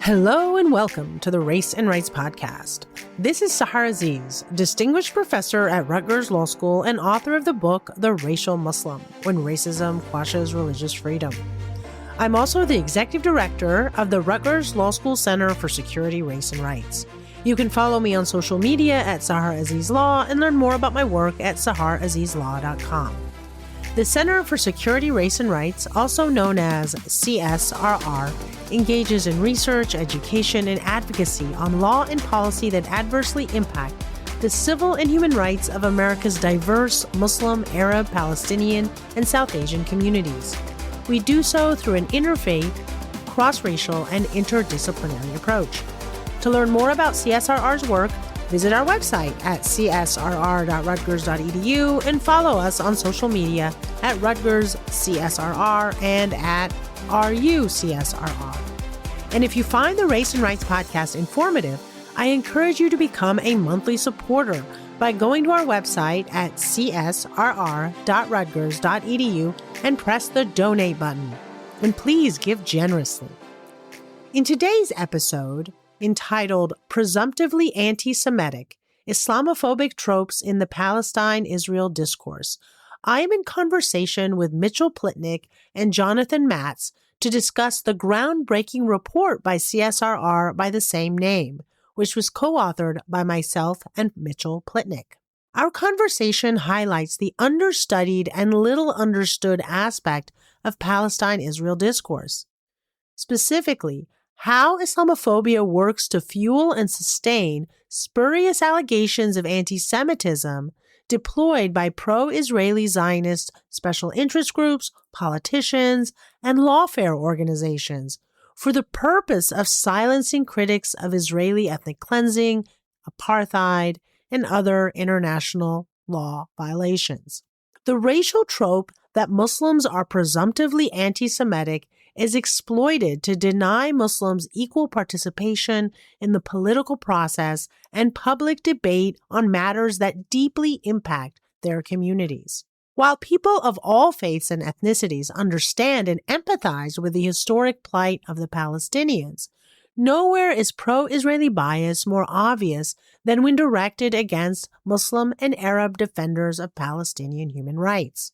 Hello and welcome to the Race and Rights Podcast. This is Sahar Aziz, distinguished professor at Rutgers Law School and author of the book The Racial Muslim, When Racism Quashes Religious Freedom. I'm also the executive director of the Rutgers Law School Center for Security, Race and Rights. You can follow me on social media at Sahar Aziz Law and learn more about my work at saharazizlaw.com. The Center for Security, Race and Rights, also known as CSRR, engages in research, education, and advocacy on law and policy that adversely impact the civil and human rights of America's diverse Muslim, Arab, Palestinian, and South Asian communities. We do so through an interfaith, cross-racial, and interdisciplinary approach. To learn more about CSRR's work, visit our website at csrr.rutgers.edu and follow us on social media at Rutgers CSRR and at RUCSRR. And if you find the Race and Rights Podcast informative, I encourage you to become a monthly supporter by going to our website at csrr.rutgers.edu and press the donate button. And please give generously. In today's episode, entitled Presumptively Antisemitic, Islamophobic Tropes in the Palestine-Israel Discourse, I am in conversation with Mitchell Plitnick and Jonathan Matz to discuss the groundbreaking report by CSRR by the same name, which was co-authored by myself and Mitchell Plitnick. Our conversation highlights the understudied and little understood aspect of Palestine-Israel discourse. Specifically, how Islamophobia works to fuel and sustain spurious allegations of antisemitism deployed by pro-Israeli Zionist special interest groups, politicians, and lawfare organizations for the purpose of silencing critics of Israeli ethnic cleansing, apartheid, and other international law violations. The racial trope that Muslims are presumptively anti-Semitic is exploited to deny Muslims equal participation in the political process and public debate on matters that deeply impact their communities. While people of all faiths and ethnicities understand and empathize with the historic plight of the Palestinians, nowhere is pro-Israeli bias more obvious than when directed against Muslim and Arab defenders of Palestinian human rights.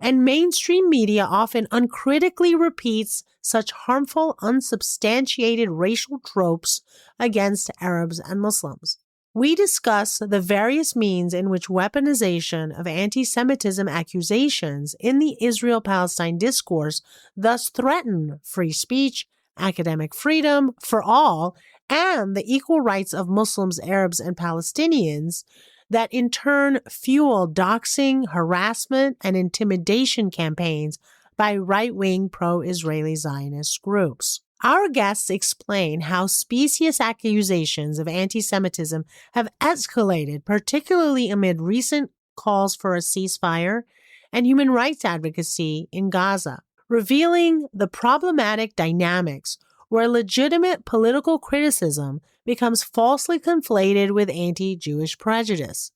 And mainstream media often uncritically repeats such harmful, unsubstantiated racial tropes against Arabs and Muslims. We discuss the various means in which weaponization of anti-Semitism accusations in the Israel-Palestine discourse thus threaten free speech, academic freedom for all, and the equal rights of Muslims, Arabs, and Palestinians, that in turn fuel doxing, harassment, and intimidation campaigns by right-wing pro-Israeli Zionist groups. Our guests explain how specious accusations of anti-Semitism have escalated, particularly amid recent calls for a ceasefire and human rights advocacy in Gaza, revealing the problematic dynamics where legitimate political criticism becomes falsely conflated with anti-Jewish prejudice.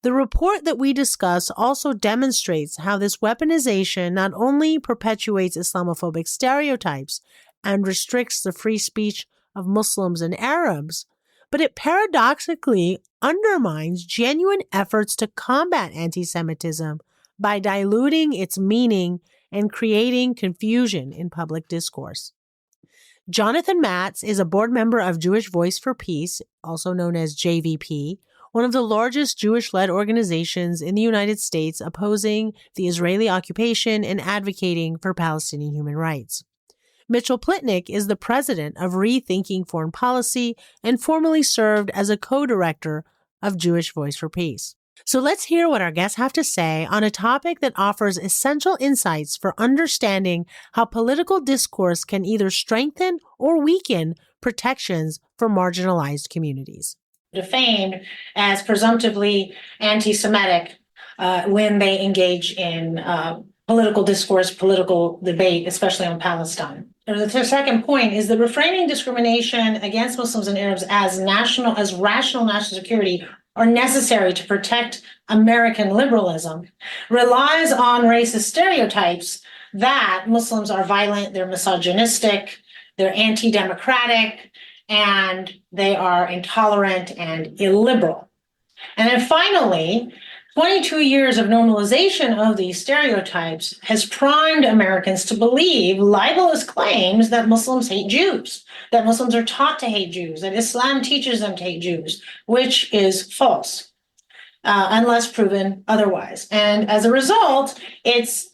The report that we discuss also demonstrates how this weaponization not only perpetuates Islamophobic stereotypes and restricts the free speech of Muslims and Arabs, but it paradoxically undermines genuine efforts to combat anti-Semitism by diluting its meaning and creating confusion in public discourse. Jonathan Matz is a board member of Jewish Voice for Peace, also known as JVP, one of the largest Jewish-led organizations in the United States opposing the Israeli occupation and advocating for Palestinian human rights. Mitchell Plitnick is the president of Rethinking Foreign Policy and formerly served as a co-director of Jewish Voice for Peace. So let's hear what our guests have to say on a topic that offers essential insights for understanding how political discourse can either strengthen or weaken protections for marginalized communities. Defamed as presumptively anti-Semitic when they engage in political discourse, political debate, especially on Palestine. The second point is the reframing discrimination against Muslims and Arabs as rational national security or necessary to protect American liberalism relies on racist stereotypes that Muslims are violent, they're misogynistic, they're anti-democratic, and they are intolerant and illiberal. And then finally, 22 years of normalization of these stereotypes has primed Americans to believe libelous claims that Muslims hate Jews, that Muslims are taught to hate Jews, that Islam teaches them to hate Jews, which is false, unless proven otherwise. And as a result, it's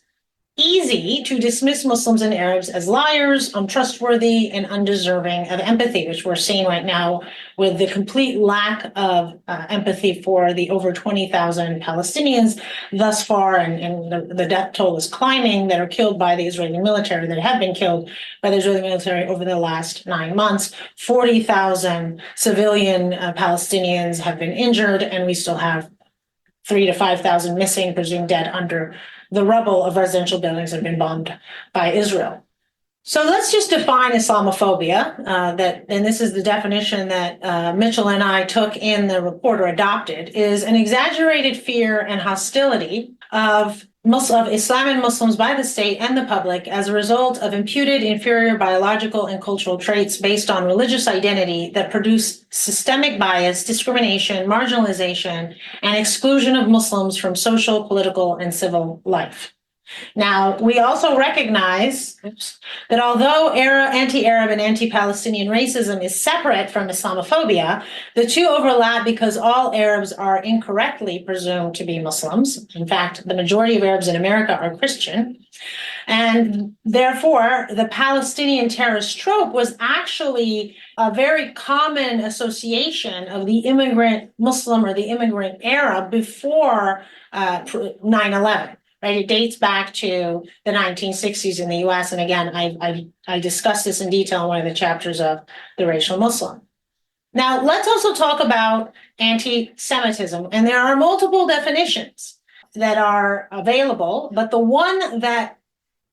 easy to dismiss Muslims and Arabs as liars, untrustworthy, and undeserving of empathy, which we're seeing right now with the complete lack of empathy for the over 20,000 Palestinians thus far, and the death toll is climbing, that are killed by the Israeli military, that have been killed by the Israeli military over the last 9 months. 40,000 civilian Palestinians have been injured, and we still have 3,000 to 5,000 missing, presumed dead, under the rubble of residential buildings that have been bombed by Israel. So let's just define Islamophobia, and this is the definition that Mitchell and I took in the report, or adopted, is an exaggerated fear and hostility of Islam and Muslims by the state and the public as a result of imputed inferior biological and cultural traits based on religious identity that produce systemic bias, discrimination, marginalization, and exclusion of Muslims from social, political, and civil life. Now, we also recognize that although anti-Arab and anti-Palestinian racism is separate from Islamophobia, the two overlap because all Arabs are incorrectly presumed to be Muslims. In fact, the majority of Arabs in America are Christian. And therefore, the Palestinian terrorist trope was actually a very common association of the immigrant Muslim or the immigrant Arab before 9/11. Right, it dates back to the 1960s in the U.S. And again, I discussed this in detail in one of the chapters of The Racial Muslim. Now, let's also talk about anti-Semitism. And there are multiple definitions that are available, but the one that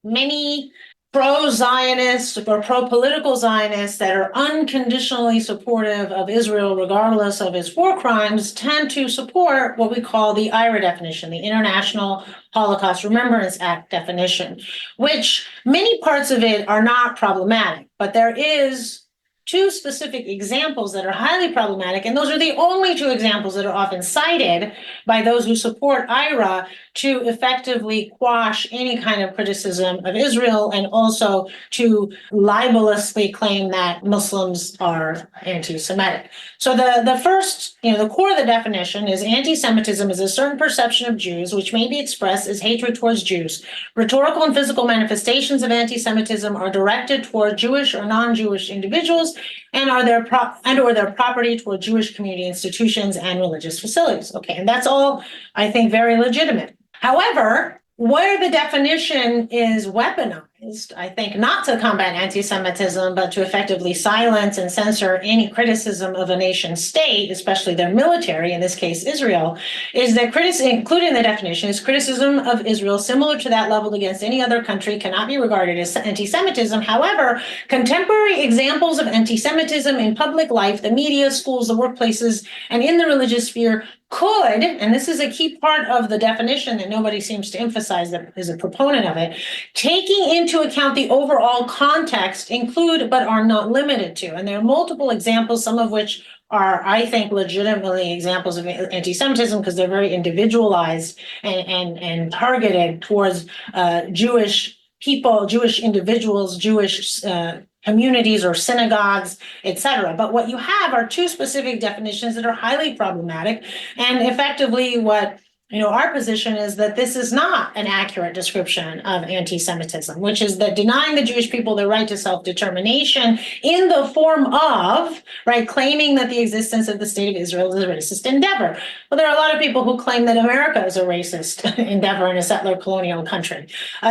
many pro-Zionists or pro-political Zionists that are unconditionally supportive of Israel, regardless of its war crimes, tend to support what we call the IHRA definition, the International Holocaust Remembrance Act definition, which many parts of it are not problematic, but there is two specific examples that are highly problematic, and those are the only two examples that are often cited by those who support IHRA to effectively quash any kind of criticism of Israel, and also to libelously claim that Muslims are anti-Semitic. So the first, the core of the definition is anti-Semitism is a certain perception of Jews which may be expressed as hatred towards Jews. Rhetorical and physical manifestations of anti-Semitism are directed toward Jewish or non-Jewish individuals and or their property toward Jewish community institutions and religious facilities. Okay, and that's all, I think, very legitimate. However, where the definition is weaponized, I think, not to combat anti-Semitism, but to effectively silence and censor any criticism of a nation state, especially their military, in this case Israel, is that included in the definition is criticism of Israel similar to that leveled against any other country cannot be regarded as anti-Semitism. However, contemporary examples of anti-Semitism in public life, the media, schools, the workplaces, and in the religious sphere could, and this is a key part of the definition that nobody seems to emphasize that is a proponent of it, taking into account the overall context, include but are not limited to. And there are multiple examples, some of which are, I think, legitimately examples of anti-Semitism because they're very individualized and targeted towards Jewish people, Jewish individuals, Jewish communities or synagogues, etc. But what you have are two specific definitions that are highly problematic, and effectively what our position is that this is not an accurate description of anti-Semitism, which is that denying the Jewish people their right to self-determination in the form of, claiming that the existence of the state of Israel is a racist endeavor. Well, there are a lot of people who claim that America is a racist endeavor in a settler colonial country.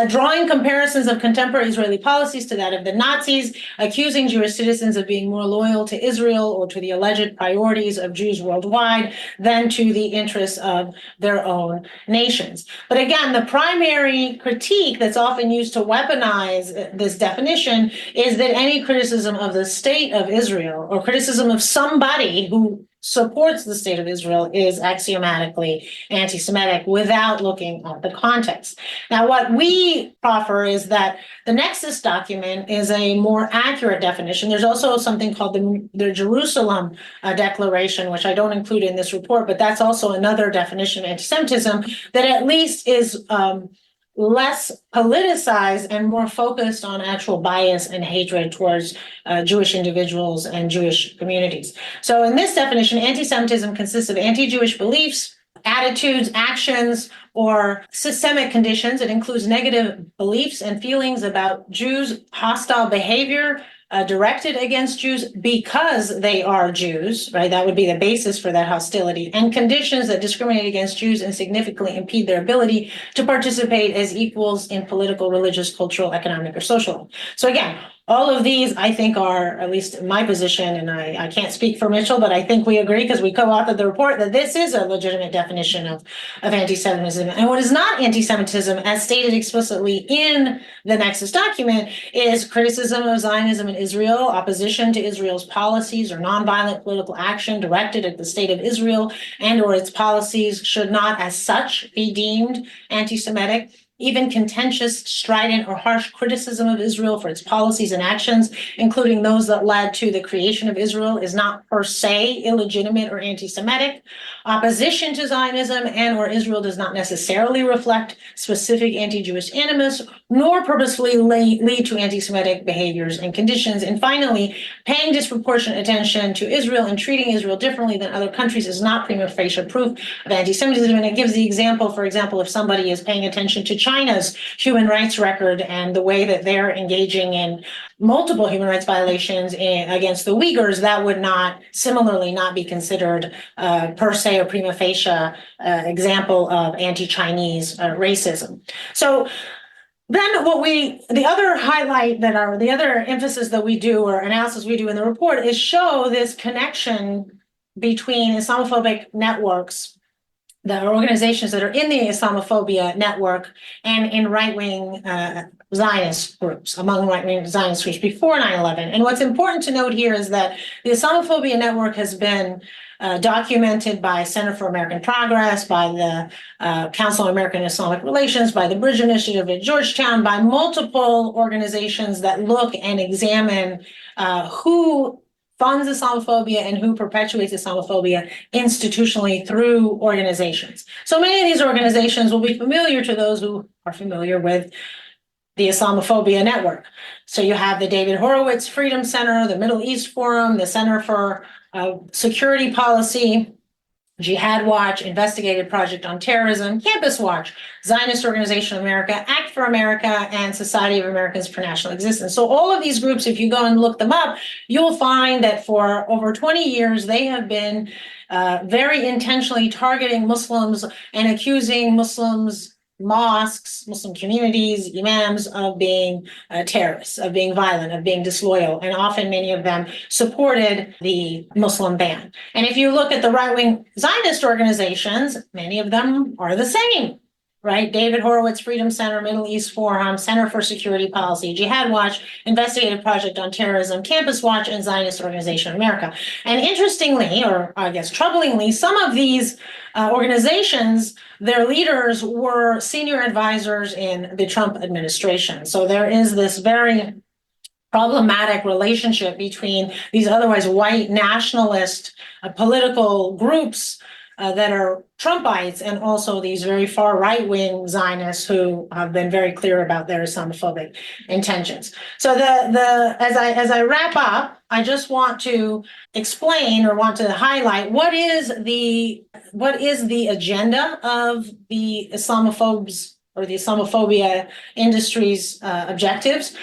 Drawing comparisons of contemporary Israeli policies to that of the Nazis, accusing Jewish citizens of being more loyal to Israel or to the alleged priorities of Jews worldwide than to the interests of their own nations. But again, the primary critique that's often used to weaponize this definition is that any criticism of the state of Israel or criticism of somebody who supports the state of Israel is axiomatically anti-Semitic without looking at the context. Now, what we proffer is that the Nexus document is a more accurate definition. There's also something called the Jerusalem Declaration, which I don't include in this report, but that's also another definition of anti-Semitism that at least is less politicized and more focused on actual bias and hatred towards Jewish individuals and Jewish communities. So in this definition, anti-Semitism consists of anti-Jewish beliefs, attitudes, actions, or systemic conditions. It includes negative beliefs and feelings about Jews, hostile behavior directed against Jews because they are Jews, right? That would be the basis for that hostility, and conditions that discriminate against Jews and significantly impede their ability to participate as equals in political, religious, cultural, economic, or social. So again, all of these, I think, are, at least in my position, and I can't speak for Mitchell, but I think we agree because we co-authored the report that this is a legitimate definition of anti-Semitism. And what is not anti-Semitism, as stated explicitly in the Nexus document, is criticism of Zionism in Israel, opposition to Israel's policies, or nonviolent political action directed at the state of Israel and or its policies should not as such be deemed anti-Semitic. Even contentious, strident, or harsh criticism of Israel for its policies and actions, including those that led to the creation of Israel, is not per se illegitimate or anti-Semitic. Opposition to Zionism and or Israel does not necessarily reflect specific anti-Jewish animus, nor purposefully lead to anti-Semitic behaviors and conditions. And finally, paying disproportionate attention to Israel and treating Israel differently than other countries is not prima facie proof of anti-Semitism. And it gives the example, for example, if somebody is paying attention to China's human rights record and the way that they're engaging in multiple human rights violations against the Uyghurs, that would not similarly not be considered per se or prima facie example of anti-Chinese racism. So then the other highlight the other emphasis that we do or analysis we do in the report is show this connection between Islamophobic networks, the organizations that are in the Islamophobia network, and in right-wing Zionist groups, among right-wing Zionist groups before 9/11. And what's important to note here is that the Islamophobia network has been documented by Center for American Progress, by the Council on American and Islamic Relations, by the Bridge Initiative at Georgetown, by multiple organizations that look and examine who funds Islamophobia and who perpetuates Islamophobia institutionally through organizations. So many of these organizations will be familiar to those who are familiar with the Islamophobia network. So you have the David Horowitz Freedom Center, the Middle East Forum, the Center for Security Policy, Jihad Watch, Investigative Project on Terrorism, Campus Watch, Zionist Organization of America, Act for America, and Society of Americans for National Existence. So all of these groups, if you go and look them up, you'll find that for over 20 years, they have been very intentionally targeting Muslims and accusing Muslims, mosques, Muslim communities, imams of being terrorists, of being violent, of being disloyal, and often many of them supported the Muslim ban. And if you look at the right-wing Zionist organizations, many of them are the same, right? David Horowitz Freedom Center, Middle East Forum, Center for Security Policy, Jihad Watch, Investigative Project on Terrorism, Campus Watch, and Zionist Organization of America. And interestingly, or I guess troublingly, some of these organizations, their leaders were senior advisors in the Trump administration. So there is this very problematic relationship between these otherwise white nationalist political groups that are Trumpites and also these very far right-wing Zionists who have been very clear about their Islamophobic intentions. So as I wrap up, I just want to explain or want to highlight what is the agenda of the Islamophobes or the Islamophobia industry's objectives.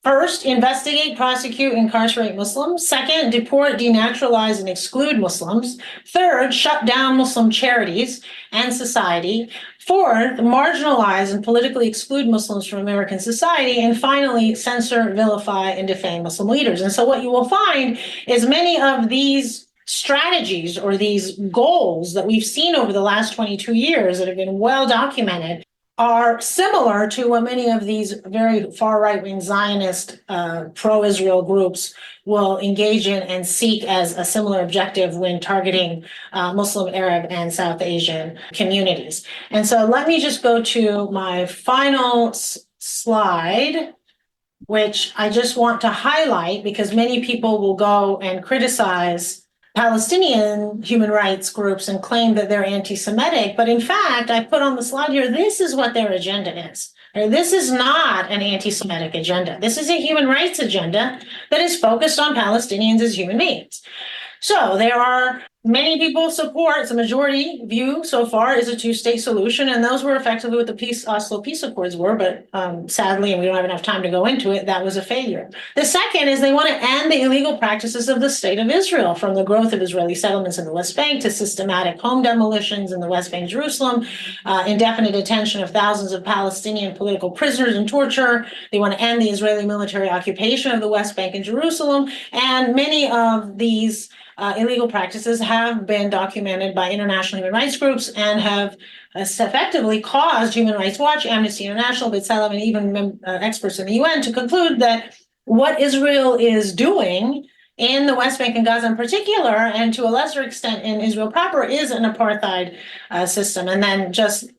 First, investigate, prosecute, incarcerate Muslims. Second, deport, denaturalize, and exclude Muslims. Third, shut down Muslim charities and society. Fourth, marginalize and politically exclude Muslims from American society. And finally, censor, vilify, and defame Muslim leaders. And so what you will find is many of these strategies or these goals that we've seen over the last 22 years that have been well documented are similar to what many of these very far right-wing Zionist pro-Israel groups will engage in and seek as a similar objective when targeting Muslim, Arab, and South Asian communities. And so let me just go to my final slide, which I just want to highlight because many people will go and criticize Palestinian human rights groups and claim that they're anti-Semitic. But in fact, I put on the slide here, this is what their agenda is. This is not an anti-Semitic agenda. This is a human rights agenda that is focused on Palestinians as human beings. So there are many people support, it's a majority view so far, is a two-state solution, and those were effectively what the Oslo Peace Accords were, but sadly, and we don't have enough time to go into it, that was a failure. The second is they want to end the illegal practices of the state of Israel, from the growth of Israeli settlements in the West Bank to systematic home demolitions in the West Bank, Jerusalem, indefinite detention of thousands of Palestinian political prisoners and torture. They want to end the Israeli military occupation of the West Bank and Jerusalem, and many of these illegal practices have been documented by international human rights groups and have effectively caused Human Rights Watch, Amnesty International, B'Tselem, and even experts in the UN to conclude that what Israel is doing in the West Bank and Gaza in particular, and to a lesser extent in Israel proper, is an apartheid system. And then just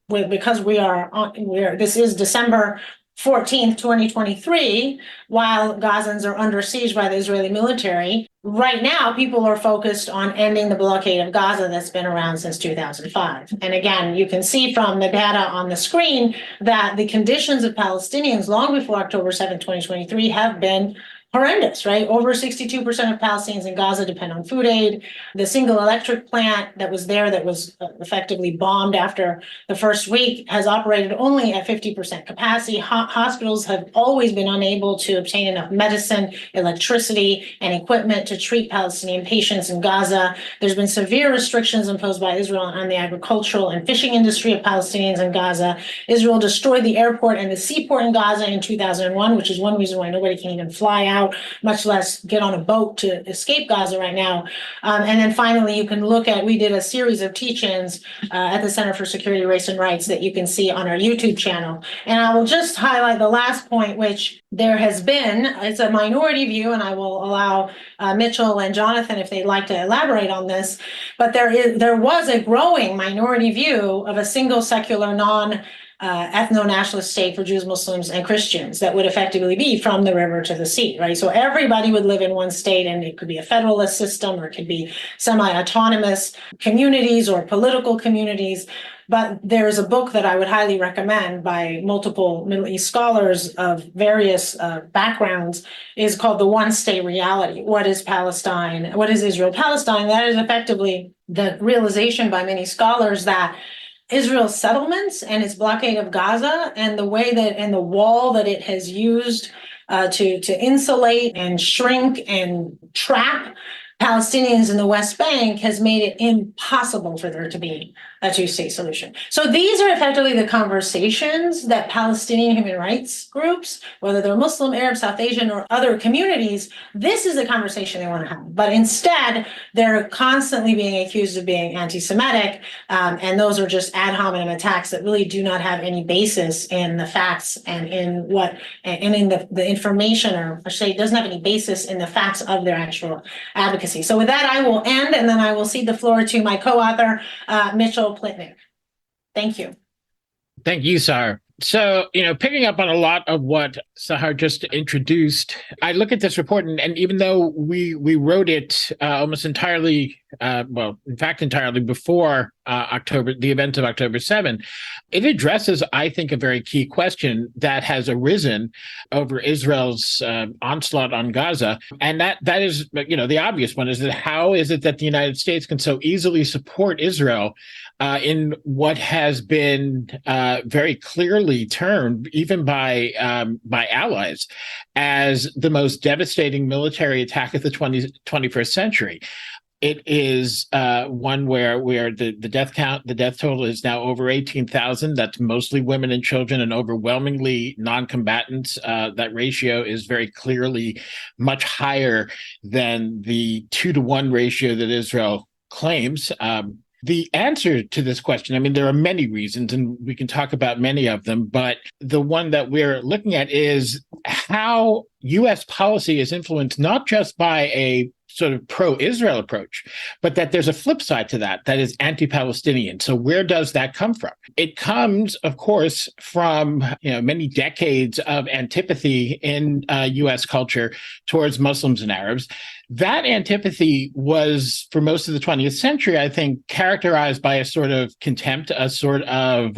because this is December 14th, 2023, while Gazans are under siege by the Israeli military, right now people are focused on ending the blockade of Gaza that's been around since 2005. And again, you can see from the data on the screen that the conditions of Palestinians long before October 7th, 2023 have been horrendous, right? Over 62% of Palestinians in Gaza depend on food aid. The single electric plant that was there that was effectively bombed after the first week has operated only at 50% capacity. Hospitals have always been unable to obtain enough medicine, electricity, and equipment to treat Palestinian patients in Gaza. There's been severe restrictions imposed by Israel on the agricultural and fishing industry of Palestinians in Gaza. Israel destroyed the airport and the seaport in Gaza in 2001, which is one reason why nobody can even fly out, much less get on a boat to escape Gaza right now. And then finally, you can look at, we did a series of teach-ins at the Center for Security, Race, and Rights that you can see on our YouTube channel. And I will just highlight the last point, which there has been, it's a minority view, and I will allow Mitchell and Jonathan, if they'd like to elaborate on this, but there was a growing minority view of a single secular ethno-nationalist state for Jews, Muslims, and Christians that would effectively be from the river to the sea, right? So everybody would live in one state, and it could be a federalist system, or it could be semi-autonomous communities or political communities. But there's a book that I would highly recommend by multiple Middle East scholars of various backgrounds, is called The One State Reality. What is Palestine? What is Israel-Palestine? That is effectively the realization by many scholars that Israel's settlements and its blockade of Gaza and the way that, and the wall that it has used to insulate and shrink and trap Palestinians in the West Bank has made it impossible for there to be a two-state solution. So these are effectively the conversations that Palestinian human rights groups, whether they're Muslim, Arab, South Asian, or other communities, this is the conversation they want to have. But instead, they're constantly being accused of being anti-Semitic, and those are just ad hominem attacks that really do not have any basis in the facts and in the information, or I should say, it doesn't have any basis in the facts of their actual advocacy. So with that, I will end, and then I will cede the floor to my co-author, Mitchell Plitnick. Thank you. Thank you, Sahar. So, picking up on a lot of what Sahar just introduced, I look at this report, and even though we wrote it almost entirely, in fact, entirely before the events of October 7th, it addresses, I think, a very key question that has arisen over Israel's onslaught on Gaza. And that is, the obvious one is that how is it that the United States can so easily support Israel in what has been very clearly termed, even by allies, as the most devastating military attack of the 21st century. It is one where the death total is now over 18,000. That's mostly women and children, and overwhelmingly non-combatants. That ratio is very clearly much higher than the 2-to-1 ratio that Israel claims. The answer to this question, I mean, there are many reasons, and we can talk about many of them, but the one that we're looking at is how U.S. policy is influenced not just by a sort of pro-Israel approach, but that there's a flip side to that is anti-Palestinian. So where does that come from? It comes, of course, from many decades of antipathy in U.S. culture towards Muslims and Arabs. That antipathy was, for most of the 20th century, I think, characterized by a sort of contempt, a sort of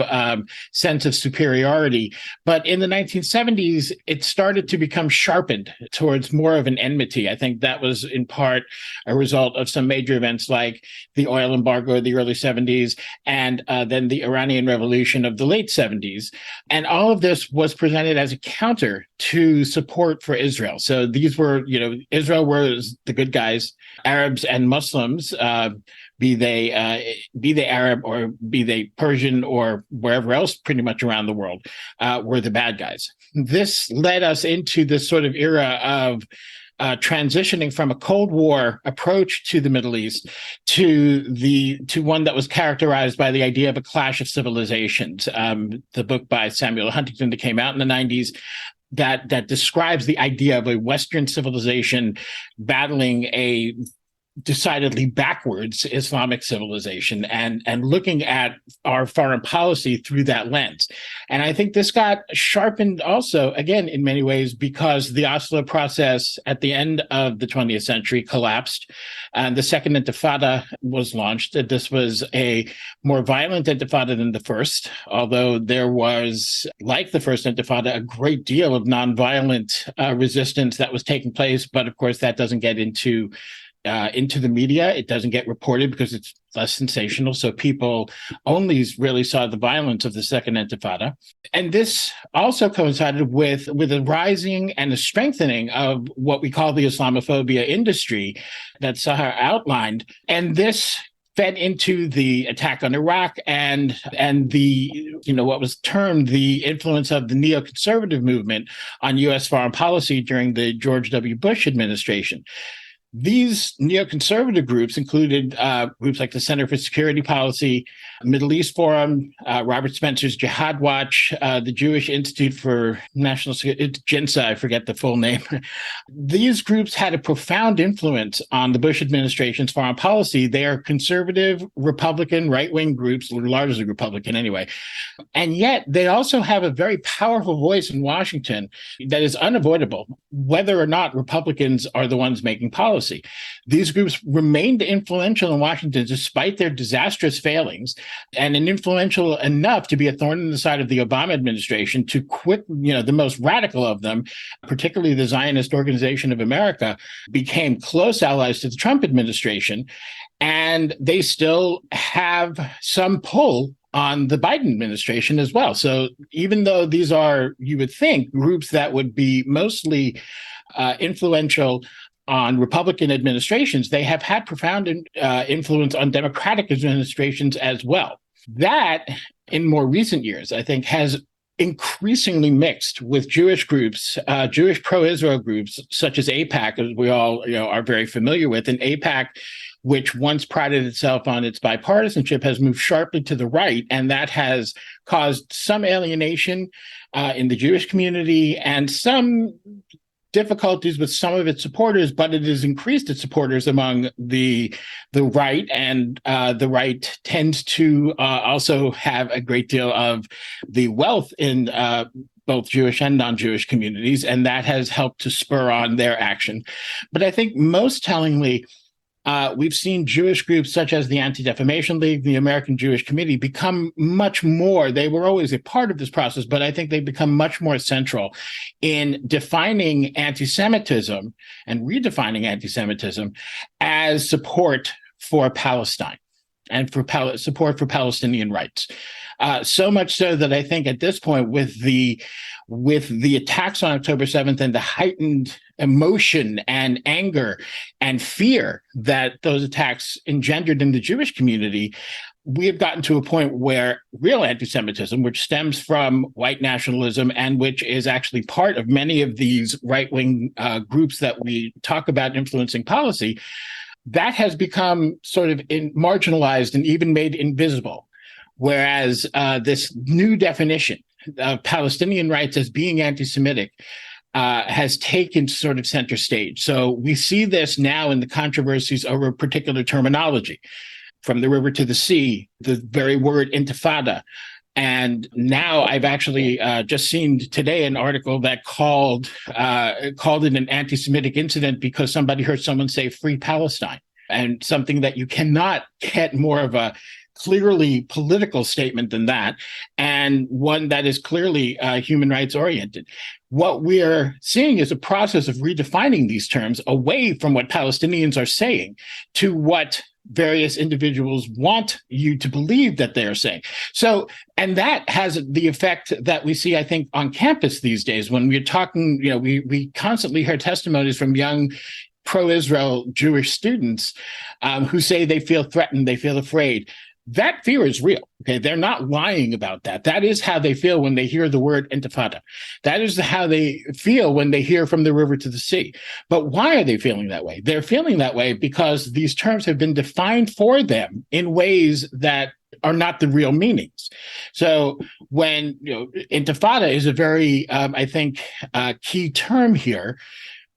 sense of superiority. But in the 1970s, it started to become sharpened towards more of an enmity. I think that was in part a result of some major events like the oil embargo of the early 70s and then the Iranian Revolution of the late 70s. And all of this was presented as a counter to support for Israel. So these were, Israel was the good guys, Arabs and Muslims, be they Arab or be they Persian or wherever else pretty much around the world, were the bad guys. This led us into this sort of era of transitioning from a Cold War approach to the Middle East to one that was characterized by the idea of a clash of civilizations. The book by Samuel Huntington that came out in the 90s that describes the idea of a Western civilization battling a decidedly backwards Islamic civilization and looking at our foreign policy through that lens. And I think this got sharpened also, again, in many ways, because the Oslo process at the end of the 20th century collapsed and the Second Intifada was launched. This was a more violent Intifada than the first, although there was, like the First Intifada, a great deal of nonviolent resistance that was taking place. But of course, that doesn't get into the media. It doesn't get reported because it's less sensational. So people only really saw the violence of the Second Intifada. And this also coincided with a rising and a strengthening of what we call the Islamophobia industry that Sahar outlined. And this fed into the attack on Iraq and the, what was termed the influence of the neoconservative movement on U.S. foreign policy during the George W. Bush administration. These neoconservative groups included groups like the Center for Security Policy, Middle East Forum, Robert Spencer's Jihad Watch, the Jewish Institute for National Security, JINSA, I forget the full name. These groups had a profound influence on the Bush administration's foreign policy. They are conservative, Republican, right-wing groups, largely Republican anyway. And yet they also have a very powerful voice in Washington that is unavoidable, whether or not Republicans are the ones making policy. These groups remained influential in Washington despite their disastrous failings, and influential enough to be a thorn in the side of the Obama administration to quit, the most radical of them, particularly the Zionist Organization of America, became close allies to the Trump administration. And they still have some pull on the Biden administration as well. So even though these are, you would think, groups that would be mostly influential on Republican administrations, they have had profound influence on Democratic administrations as well. That, in more recent years, I think, has increasingly mixed with Jewish groups, Jewish pro-Israel groups, such as AIPAC, as we all are very familiar with. And AIPAC, which once prided itself on its bipartisanship, has moved sharply to the right, and that has caused some alienation in the Jewish community and some difficulties with some of its supporters, but it has increased its supporters among the right, and the right tends to also have a great deal of the wealth in both Jewish and non-Jewish communities, and that has helped to spur on their action. But I think most tellingly, we've seen Jewish groups such as the Anti-Defamation League, the American Jewish Committee, become much more, they were always a part of this process, but I think they've become much more central in defining anti-Semitism and redefining anti-Semitism as support for Palestine and for support for Palestinian rights. So much so that I think at this point, with the attacks on October 7th and the heightened emotion and anger and fear that those attacks engendered in the Jewish community, we have gotten to a point where real anti-Semitism, which stems from white nationalism and which is actually part of many of these right-wing groups that we talk about influencing policy, that has become sort of marginalized and even made invisible. Whereas this new definition of Palestinian rights as being anti-Semitic has taken sort of center stage. So we see this now in the controversies over particular terminology, from the river to the sea, the very word intifada. And now I've actually just seen today an article that called it an anti-Semitic incident because somebody heard someone say free Palestine, and something that you cannot get more of a clearly political statement than that, and one that is clearly human rights oriented. What we're seeing is a process of redefining these terms away from what Palestinians are saying to what various individuals want you to believe that they're saying. So, and that has the effect that we see, I think, on campus these days. When we're talking, we constantly hear testimonies from young pro-Israel Jewish students who say they feel threatened, they feel afraid. That fear is real. Okay, they're not lying about that. That is how they feel when they hear the word intifada. That is how they feel when they hear from the river to the sea. But why are they feeling that way? They're feeling that way because these terms have been defined for them in ways that are not the real meanings. So when intifada is a very, I think, key term here,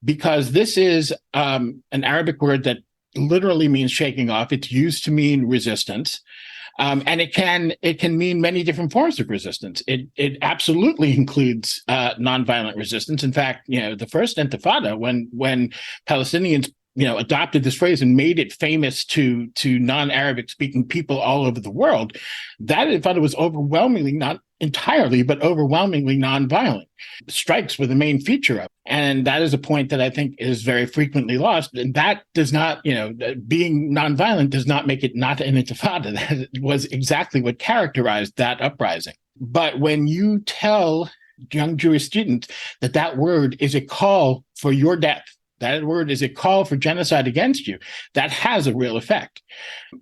because this is an Arabic word that literally means shaking off. It's used to mean resistance. And it can mean many different forms of resistance. It absolutely includes nonviolent resistance. In fact, the first Intifada, when Palestinians adopted this phrase and made it famous to non-Arabic speaking people all over the world, that Intifada was overwhelmingly, not entirely, but overwhelmingly nonviolent. Strikes were the main feature of it. And that is a point that I think is very frequently lost. And that does not, being nonviolent does not make it not an intifada. That was exactly what characterized that uprising. But when you tell young Jewish students that that word is a call for your death, that word is a call for genocide against you, that has a real effect.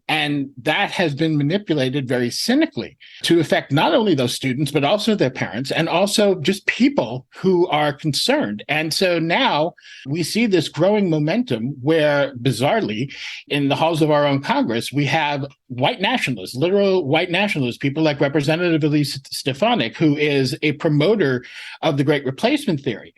And that has been manipulated very cynically to affect not only those students, but also their parents and also just people who are concerned. And so now we see this growing momentum where, bizarrely, in the halls of our own Congress, we have white nationalists, literal white nationalists, people like Representative Elise Stefanik, who is a promoter of the Great Replacement theory,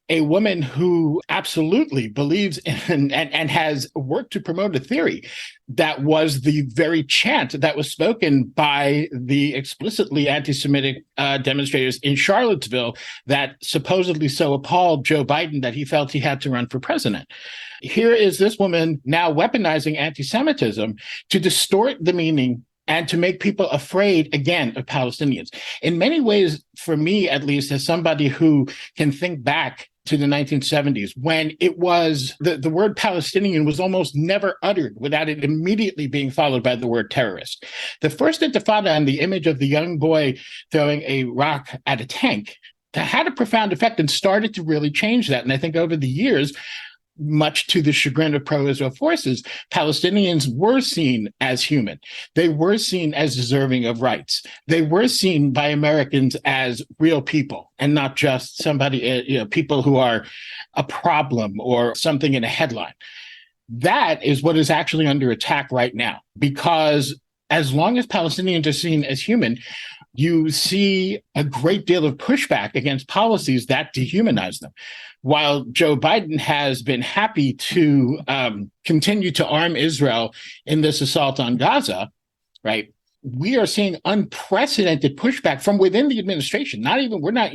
a woman who absolutely believes in and has worked to promote a theory that was the very chant that was spoken by the explicitly anti-Semitic demonstrators in Charlottesville that supposedly so appalled Joe Biden that he felt he had to run for president. Here is this woman now weaponizing anti-Semitism to distort the meaning and to make people afraid, again, of Palestinians. In many ways, for me, at least, as somebody who can think back to the 1970s, when it was the word Palestinian was almost never uttered without it immediately being followed by the word terrorist. The first Intifada and the image of the young boy throwing a rock at a tank, that had a profound effect and started to really change that. And I think over the years, much to the chagrin of pro-Israel forces, Palestinians were seen as human. They were seen as deserving of rights. They were seen by Americans as real people and not just somebody, people who are a problem or something in a headline. That is what is actually under attack right now, because as long as Palestinians are seen as human, you see a great deal of pushback against policies that dehumanize them. While Joe Biden has been happy to continue to arm Israel in this assault on Gaza, right? We are seeing unprecedented pushback from within the administration. We're not,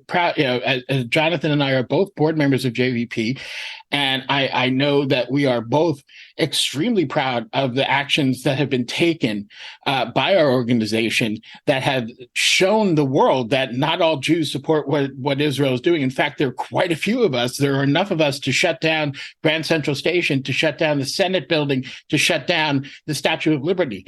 proud, as Jonathan and I are both board members of JVP. And I know that we are both extremely proud of the actions that have been taken by our organization that have shown the world that not all Jews support what Israel is doing. In fact, there are quite a few of us. There are enough of us to shut down Grand Central Station, to shut down the Senate building, to shut down the Statue of Liberty.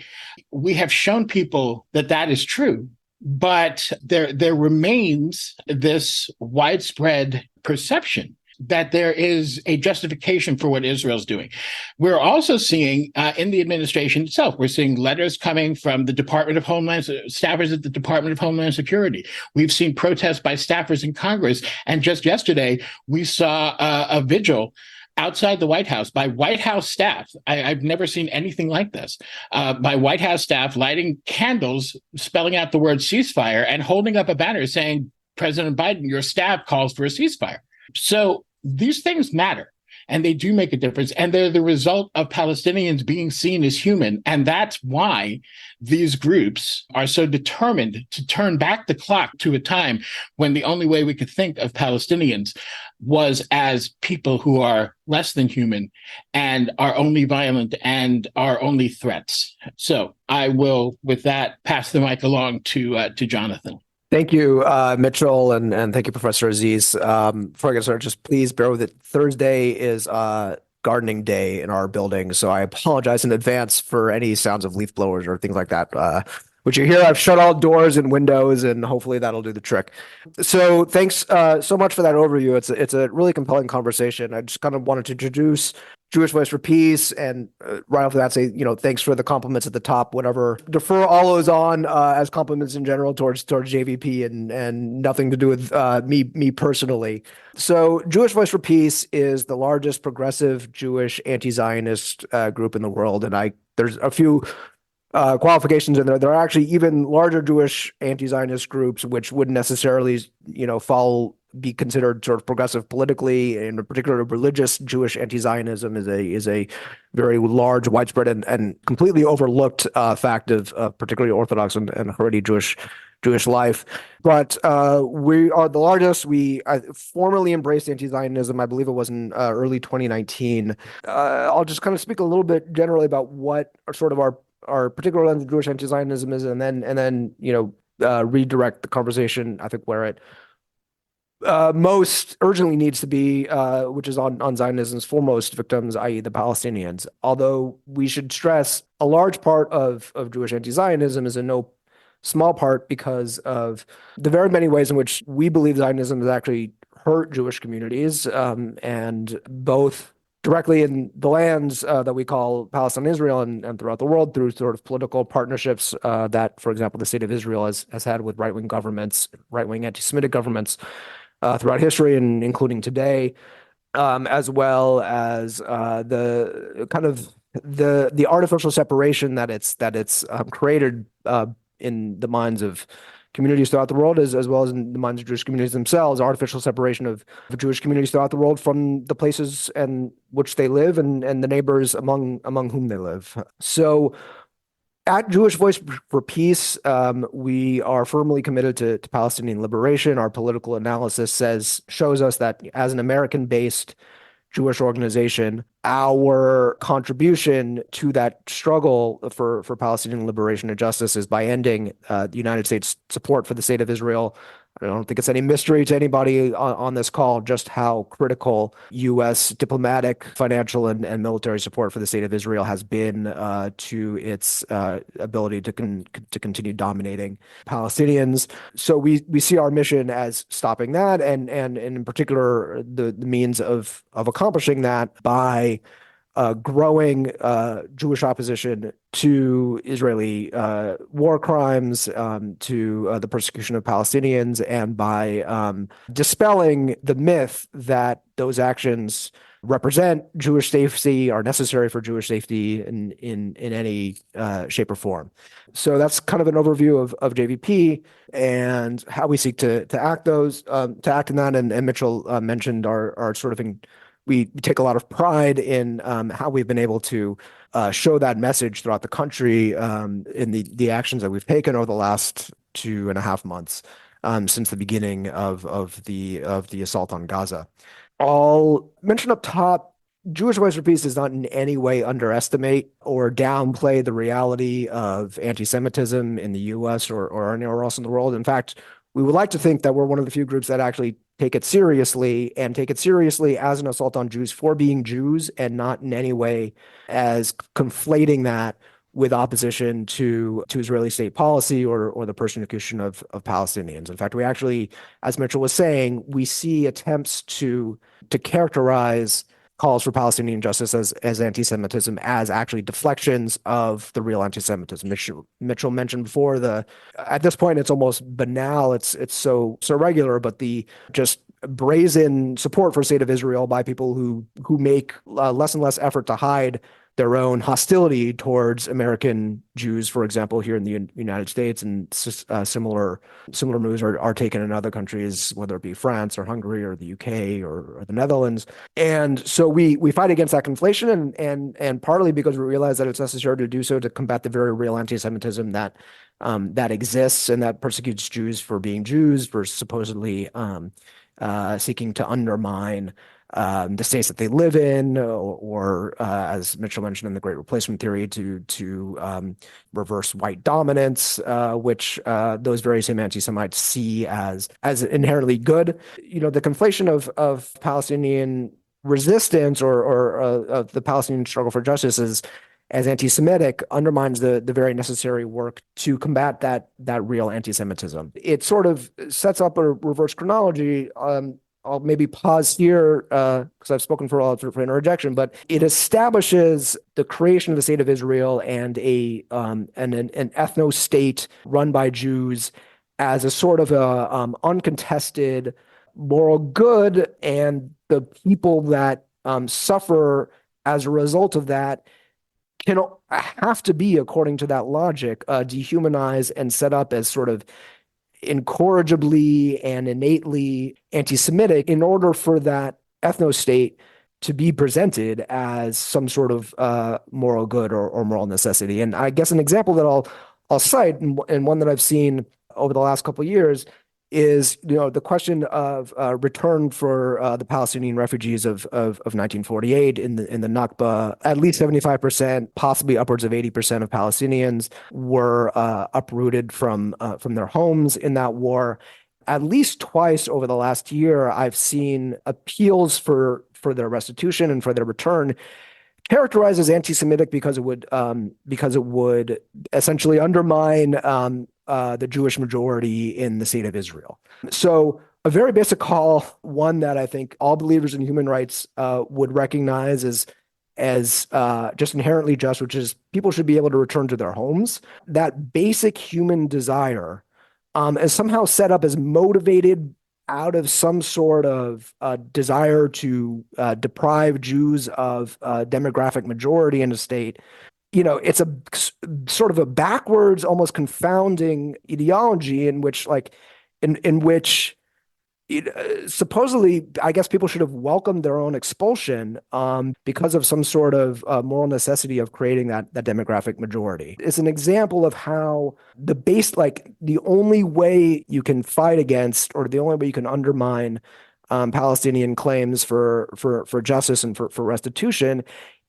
We have shown people that that is true. But there remains this widespread perception that there is a justification for what Israel's doing. We're also seeing in the administration itself, we're seeing letters coming from the staffers at the Department of Homeland Security. We've seen protests by staffers in Congress. And just yesterday, we saw a vigil outside the White House by White House staff. I've never seen anything like this. By White House staff lighting candles, spelling out the word ceasefire, and holding up a banner saying, President Biden, your staff calls for a ceasefire. So these things matter. And they do make a difference. And they're the result of Palestinians being seen as human. And that's why these groups are so determined to turn back the clock to a time when the only way we could think of Palestinians was as people who are less than human and are only violent and are only threats. So I will, with that, pass the mic along to Jonathan. Thank you, Mitchell, and thank you, Professor Aziz. Before I get started, just please bear with it. Thursday is gardening day in our building, so I apologize in advance for any sounds of leaf blowers or things like that. Which you hear, I've shut all doors and windows, and hopefully that'll do the trick. So thanks so much for that overview. It's a really compelling conversation. I just kind of wanted to introduce Jewish Voice for Peace, and right off the bat say, thanks for the compliments at the top. Whatever, defer all those on as compliments in general towards JVP, and nothing to do with me personally. So Jewish Voice for Peace is the largest progressive Jewish anti-Zionist group in the world, and there's a few qualifications in there. There are actually even larger Jewish anti-Zionist groups which wouldn't necessarily, be considered sort of progressive politically. In particular, religious Jewish anti-Zionism is a very large, widespread, and completely overlooked fact of particularly Orthodox and Haredi Jewish life. But we are the largest. We formally embraced anti-Zionism, I believe it was in early 2019. I'll just kind of speak a little bit generally about what are sort of our particular lens of Jewish anti-Zionism is, and then redirect the conversation, I think, where it most urgently needs to be, which is on Zionism's foremost victims, i.e. the Palestinians. Although we should stress a large part of Jewish anti-Zionism is in no small part because of the very many ways in which we believe Zionism has actually hurt Jewish communities, and both directly in the lands that we call Palestine-Israel and throughout the world through sort of political partnerships that, for example, the state of Israel has had with right-wing governments, right-wing anti-Semitic governments throughout history, and including today, as well as the kind of the artificial separation that it's created in the minds of communities throughout the world, as well as in the minds of Jewish communities themselves, artificial separation of Jewish communities throughout the world from the places in which they live and the neighbors among whom they live. So at Jewish Voice for Peace, we are firmly committed to Palestinian liberation. Our political analysis shows us that as an American-based Jewish organization, our contribution to that struggle for Palestinian liberation and justice is by ending the United States support for the state of Israel. I don't think it's any mystery to anybody on this call just how critical U.S. diplomatic, financial, and military support for the state of Israel has been to its ability to continue dominating Palestinians. So we see our mission as stopping that, and in particular the means of accomplishing that by growing Jewish opposition to Israeli war crimes, to the persecution of Palestinians, and by dispelling the myth that those actions represent Jewish safety, are necessary for Jewish safety in any shape or form. So that's kind of an overview of JVP and how we seek to act in that. And Mitchell mentioned our sort of we take a lot of pride in how we've been able to show that message throughout the country in the actions that we've taken over the last 2.5 months since the beginning of the assault on Gaza. I'll mention up top, Jewish Voice for Peace does not in any way underestimate or downplay the reality of anti-Semitism in the U.S. or anywhere else in the world. In fact, we would like to think that we're one of the few groups that actually take it seriously as an assault on Jews for being Jews, and not in any way as conflating that with opposition to Israeli state policy or the persecution of Palestinians. In fact, we actually, as Mitchell was saying, we see attempts to characterize calls for Palestinian justice as anti-Semitism as actually deflections of the real anti-Semitism. Mitchell mentioned before at this point it's almost banal. It's so regular, but the just brazen support for state of Israel by people who make less and less effort to hide their own hostility towards American Jews, for example, here in the United States, and similar moves are taken in other countries, whether it be France or Hungary or the UK or the Netherlands. And so we fight against that conflation, and partly because we realize that it's necessary to do so to combat the very real anti-Semitism that exists and that persecutes Jews for being Jews, for supposedly seeking to undermine the states that they live in, or as Mitchell mentioned in the Great Replacement Theory, to reverse white dominance, which those very same anti-Semites see as inherently good. The conflation of Palestinian resistance or of the Palestinian struggle for justice as anti-Semitic undermines the very necessary work to combat that real anti-Semitism. It sort of sets up a reverse chronology. I'll maybe pause here because I've spoken for a while for interjection, but it establishes the creation of the state of Israel and an ethno-state run by Jews as a sort of uncontested moral good, and the people that suffer as a result of that have to be, according to that logic, dehumanized and set up as sort of incorrigibly and innately anti-Semitic in order for that ethno-state to be presented as some sort of moral good or moral necessity. And I guess an example that I'll cite, and one that I've seen over the last couple of years, is the question of return for the Palestinian refugees of 1948 in the Nakba. At least 75%, possibly upwards of 80% of Palestinians were uprooted from their homes in that war. At least twice over the last year, I've seen appeals for their restitution and for their return characterized as anti-Semitic because it would essentially undermine the Jewish majority in the state of Israel. So a very basic call, one that I think all believers in human rights would recognize as just inherently just, which is people should be able to return to their homes. That basic human desire is somehow set up as motivated out of some sort of desire to deprive Jews of demographic majority in a state. It's a sort of a backwards, almost confounding ideology in which supposedly, I guess people should have welcomed their own expulsion because of some sort of moral necessity of creating that demographic majority. It's an example of how the only way you can fight against, or the only way you can undermine Palestinian claims for justice and for restitution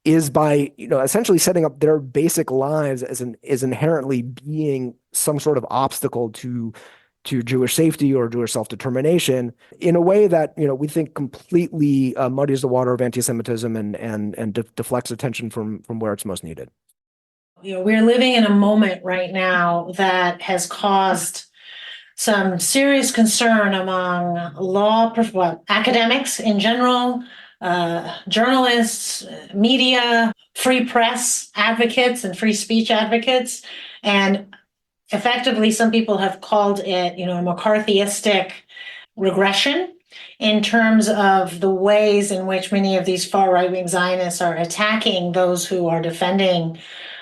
is by essentially setting up their basic lives as inherently being some sort of obstacle to Jewish safety or Jewish self-determination in a way that we think completely muddies the water of anti-Semitism and deflects attention from where it's most needed. We're living in a moment right now that has caused some serious concern among academics in general, journalists, media, free press advocates, and free speech advocates. And effectively, some people have called it, a McCarthyistic regression in terms of the ways in which many of these far right-wing Zionists are attacking those who are defending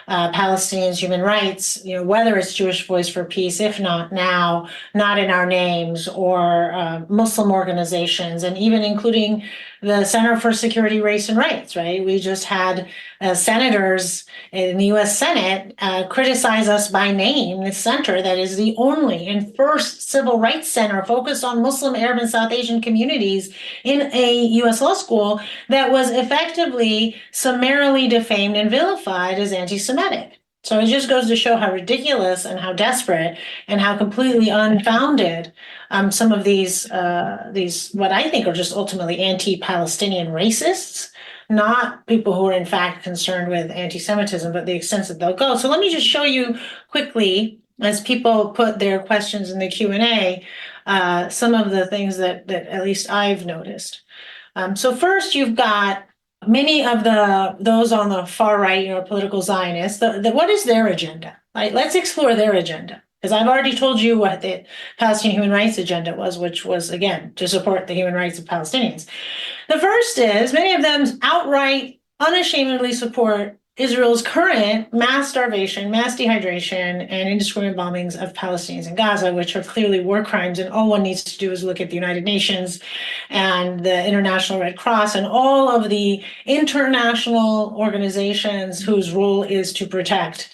Palestinians' human rights, whether it's Jewish Voice for Peace, if not now, Not in Our Names, or Muslim organizations, and even including the Center for Security, Race, and Rights, right? We just had senators in the U.S. Senate criticize us by name, the center that is the only and first civil rights center focused on Muslim, Arab, and South Asian communities in a U.S. law school that was effectively summarily defamed and vilified as anti-Semitic. So it just goes to show how ridiculous and how desperate and how completely unfounded some of these what I think are just ultimately anti-Palestinian racists, not people who are in fact concerned with anti-Semitism, but the extent that they'll go. So let me just show you quickly, as people put their questions in the Q&A, some of the things that at least I've noticed. So first, you've got many of those on the far right, political Zionists. What is their agenda? Right? Let's explore their agenda. Because I've already told you what the Palestinian human rights agenda was, which was, again, to support the human rights of Palestinians. The first is many of them outright, unashamedly support Israel's current mass starvation, mass dehydration, and indiscriminate bombings of Palestinians in Gaza, which are clearly war crimes. And all one needs to do is look at the United Nations and the International Red Cross and all of the international organizations whose role is to protect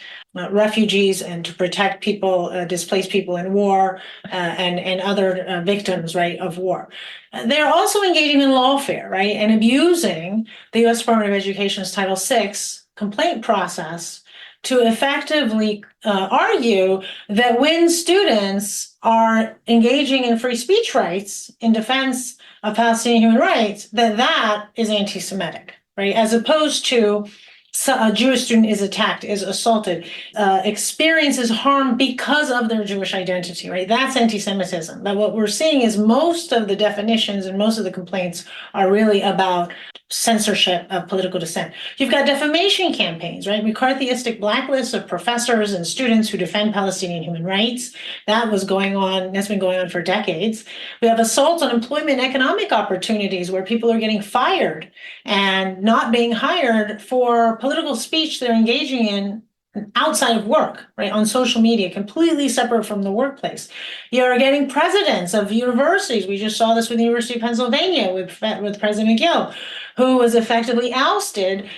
refugees and to protect people, displaced people in war, and other victims, right, of war. They're also engaging in lawfare, right, and abusing the U.S. Department of Education's Title VI complaint process to effectively argue that when students are engaging in free speech rights in defense of Palestinian human rights, that is anti-Semitic, right, as opposed to a Jewish student is attacked, is assaulted, experiences harm because of their Jewish identity, right? That's anti-Semitism. But what we're seeing is most of the definitions and most of the complaints are really about censorship of political dissent. You've got defamation campaigns, right? McCarthyistic blacklists of professors and students who defend Palestinian human rights. That's been going on for decades. We have assaults on employment and economic opportunities where people are getting fired and not being hired for political speech they're engaging in outside of work, right, on social media, completely separate from the workplace. You're getting presidents of universities. We just saw this with the University of Pennsylvania with President Gill, who was effectively ousted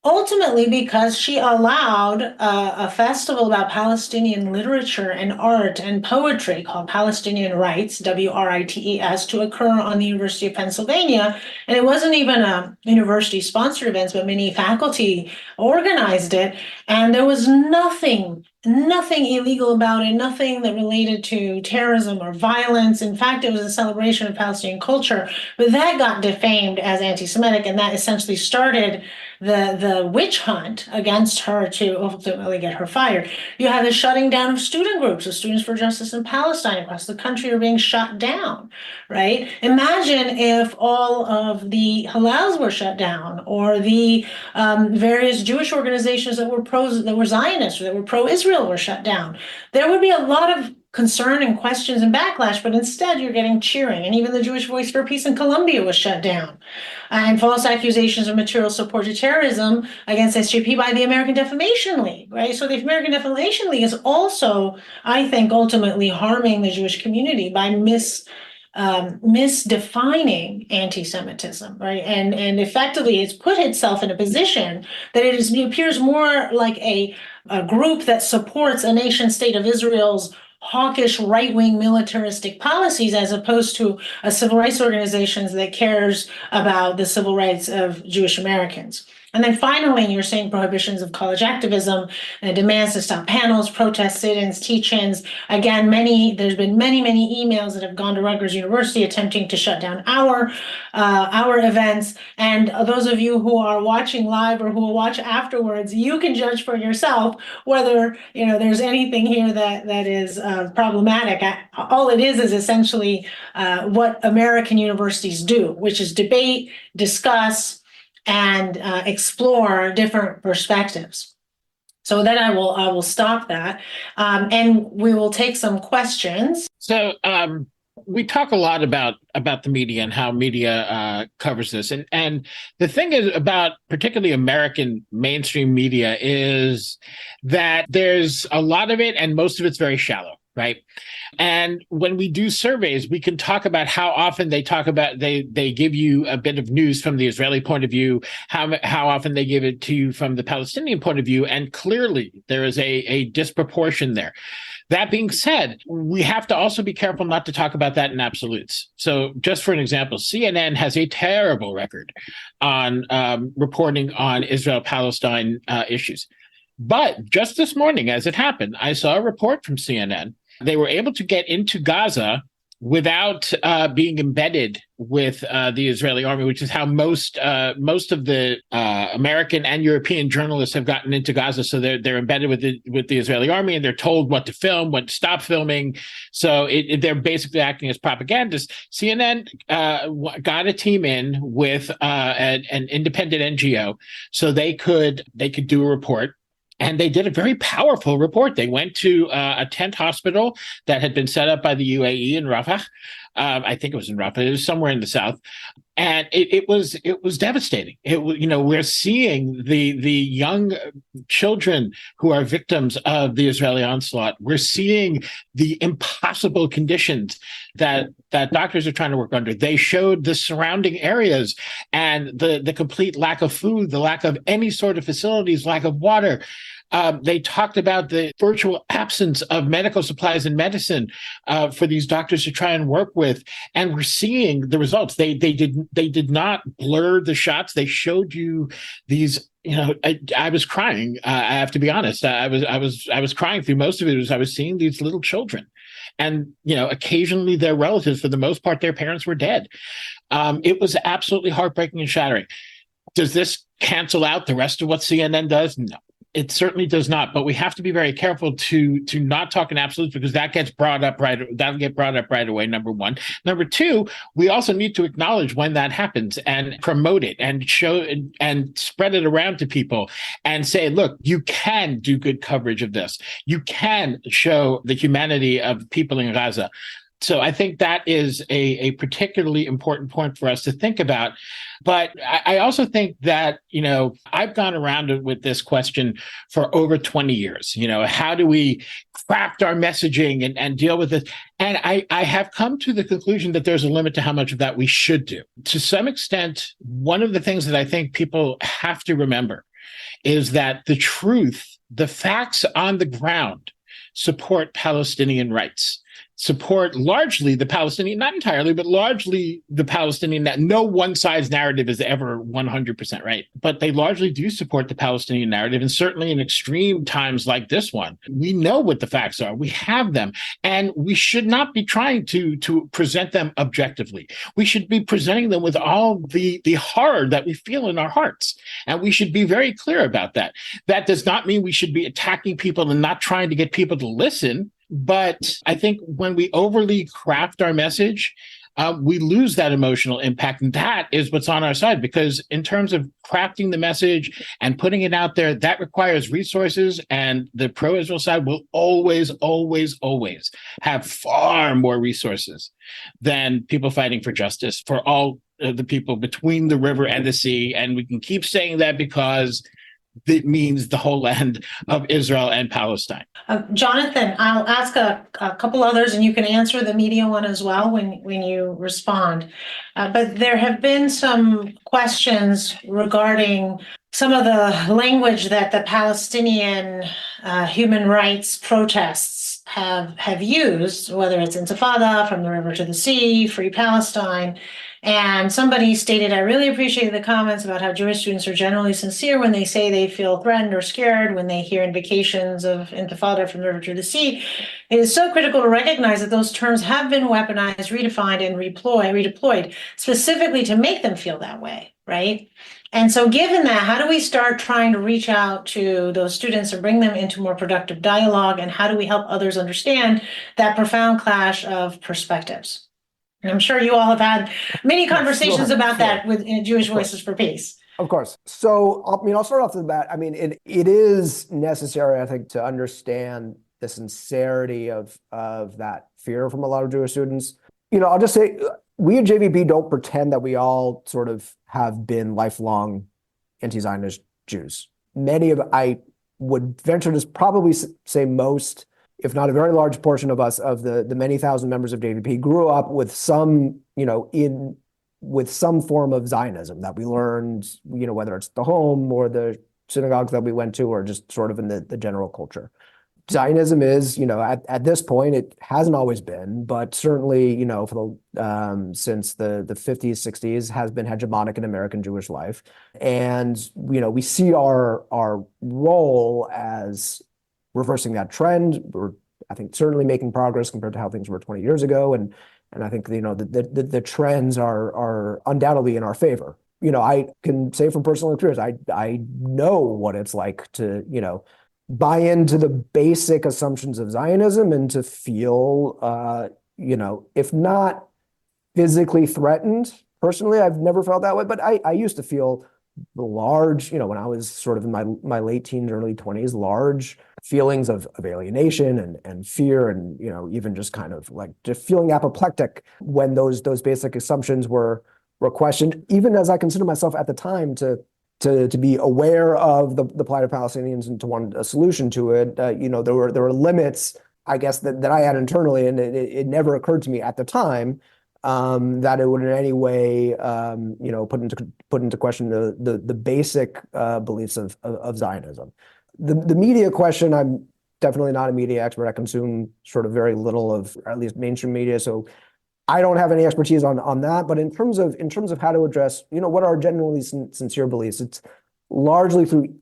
ultimately because she allowed a festival about Palestinian literature and art and poetry called Palestinian Rights, WRITES, to occur on the University of Pennsylvania. And it wasn't even a university-sponsored event, but many faculty organized it. And there was nothing illegal about it, nothing that related to terrorism or violence. In fact, it was a celebration of Palestinian culture, but that got defamed as anti-Semitic, and that essentially started the witch hunt against her to ultimately get her fired. You have the shutting down of student groups. The Students for Justice in Palestine across the country are being shut down, right? Imagine if all of the Halals were shut down, or the various Jewish organizations that were Zionist or that were pro-Israel were shut down. There would be a lot of concern and questions and backlash, but instead you're getting cheering. And even the Jewish Voice for Peace in Colombia was shut down. And false accusations of material support to terrorism against SJP by the American Defamation League, right? So the American Defamation League is also, I think, ultimately harming the Jewish community by misdefining anti-Semitism, right? And effectively it's put itself in a position that it appears more like a group that supports a nation state of Israel's hawkish right-wing militaristic policies, as opposed to a civil rights organization that cares about the civil rights of Jewish Americans. And then finally, you're seeing prohibitions of college activism and demands to stop panels, protests, sit-ins, teach-ins. Again, there's been many emails that have gone to Rutgers University attempting to shut down our events. And those of you who are watching live or who will watch afterwards, you can judge for yourself whether there's anything here that is problematic. All it is essentially what American universities do, which is debate, discuss, and explore different perspectives. So then I will stop that, and we will take some questions. So we talk a lot about the media and how media covers this, and the thing is about particularly American mainstream media is that there's a lot of it, and most of it's very shallow. Right. And when we do surveys, we can talk about how often they give you a bit of news from the Israeli point of view, how often they give it to you from the Palestinian point of view. And clearly there is a disproportion there. That being said, we have to also be careful not to talk about that in absolutes. So just for an example, CNN has a terrible record on reporting on Israel-Palestine issues. But just this morning, as it happened, I saw a report from CNN. They were able to get into Gaza without being embedded with the Israeli army, which is how most of the American and European journalists have gotten into Gaza. So they're embedded with the Israeli army, and they're told what to film, when to stop filming. So they're basically acting as propagandists. CNN got a team in with an independent NGO, so they could do a report. And they did a very powerful report. They went to a tent hospital that had been set up by the UAE in Rafah. I think it was in Rafah. It was somewhere in the south, and it was devastating. We're seeing the young children who are victims of the Israeli onslaught. We're seeing the impossible conditions that doctors are trying to work under. They showed the surrounding areas and the complete lack of food, the lack of any sort of facilities, lack of water. They talked about the virtual absence of medical supplies and medicine for these doctors to try and work with, and we're seeing the results. They did not blur the shots. They showed you these. I was crying. I have to be honest. I was crying through most of it as I was seeing these little children, and occasionally their relatives. For the most part, their parents were dead. It was absolutely heartbreaking and shattering. Does this cancel out the rest of what CNN does? No. It certainly does not, but we have to be very careful to not talk in absolutes, because that'll get brought up right away, number one. Number two, we also need to acknowledge when that happens and promote it and show and spread it around to people and say, look, you can do good coverage of this. You can show the humanity of people in Gaza. So I think that is a particularly important point for us to think about. But I also think that, I've gone around with this question for over 20 years. How do we craft our messaging and deal with this? And I have come to the conclusion that there's a limit to how much of that we should do. To some extent, one of the things that I think people have to remember is that the truth, the facts on the ground, support Palestinian rights. Support largely the Palestinian, not entirely, but largely the Palestinian. That no one side's narrative is ever 100% right, but they largely do support the Palestinian narrative. And certainly in extreme times like this one, we know what the facts are. We have them, and we should not be trying to present them objectively. We should be presenting them with all the horror that we feel in our hearts. And we should be very clear about that. That does not mean we should be attacking people and not trying to get people to listen. But I think when we overly craft our message, we lose that emotional impact. And that is what's on our side, because in terms of crafting the message and putting it out there, that requires resources. And the pro-Israel side will always, always, always have far more resources than people fighting for justice for all the people between the river and the sea. And we can keep saying that because it means the whole land of Israel and Palestine. Jonathan, I'll ask a couple others, and you can answer the media one as well when you respond. But there have been some questions regarding some of the language that the Palestinian human rights protests have used, whether it's Intifada, from the river to the sea, Free Palestine. And somebody stated, I really appreciate the comments about how Jewish students are generally sincere when they say they feel threatened or scared when they hear invocations of Intifada, from the river to the sea. It is so critical to recognize that those terms have been weaponized, redefined, and redeployed specifically to make them feel that way, right? And so given that, how do we start trying to reach out to those students and bring them into more productive dialogue? And how do we help others understand that profound clash of perspectives? And I'm sure you all have had many conversations about that with Jewish Voices for Peace. Of course. So, I'll start off with that. It is necessary, I think, to understand the sincerity of that fear from a lot of Jewish students. I'll just say, we at JVP don't pretend that we all sort of have been lifelong anti-Zionist Jews. I would venture to probably say most, if not a very large portion of us, of the many thousand members of JVP, grew up with some, with some form of Zionism that we learned, whether it's the home or the synagogues that we went to, or just sort of in the general culture. Zionism is, at this point, it hasn't always been, but certainly, for since the 50s, 60s, has been hegemonic in American Jewish life. And, we see our role as reversing that trend. We're, I think, certainly making progress compared to how things were 20 years ago. And I think, the trends are undoubtedly in our favor. I can say from personal experience, I know what it's like to, buy into the basic assumptions of Zionism and to feel, if not physically threatened. Personally, I've never felt that way, but I used to feel large, when I was sort of in my late teens, early 20s, large feelings of alienation and fear, and even just kind of like just feeling apoplectic when those basic assumptions were questioned, even as I consider myself at the time to be aware of the plight of Palestinians and to want a solution to it. There were limits, I guess, that I had internally, and it never occurred to me at the time that it would in any way, put into question the basic beliefs of Zionism. The media question, I'm definitely not a media expert. I consume sort of very little of at least mainstream media, so I don't have any expertise on that. But in terms of how to address, what are genuinely sincere beliefs, it's largely through,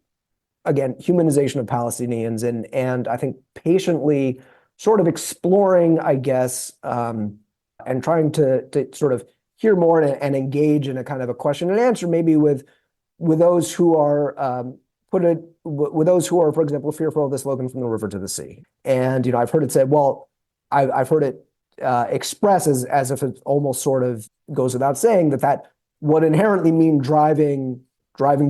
again, humanization of Palestinians and I think patiently sort of exploring, I guess, and trying to sort of hear more and engage in a kind of a question and answer, maybe with those who are with those who are, for example, fearful of the slogan "From the river to the sea." And I've heard it said, well, I've heard it expressed as if it almost sort of goes without saying that would inherently mean driving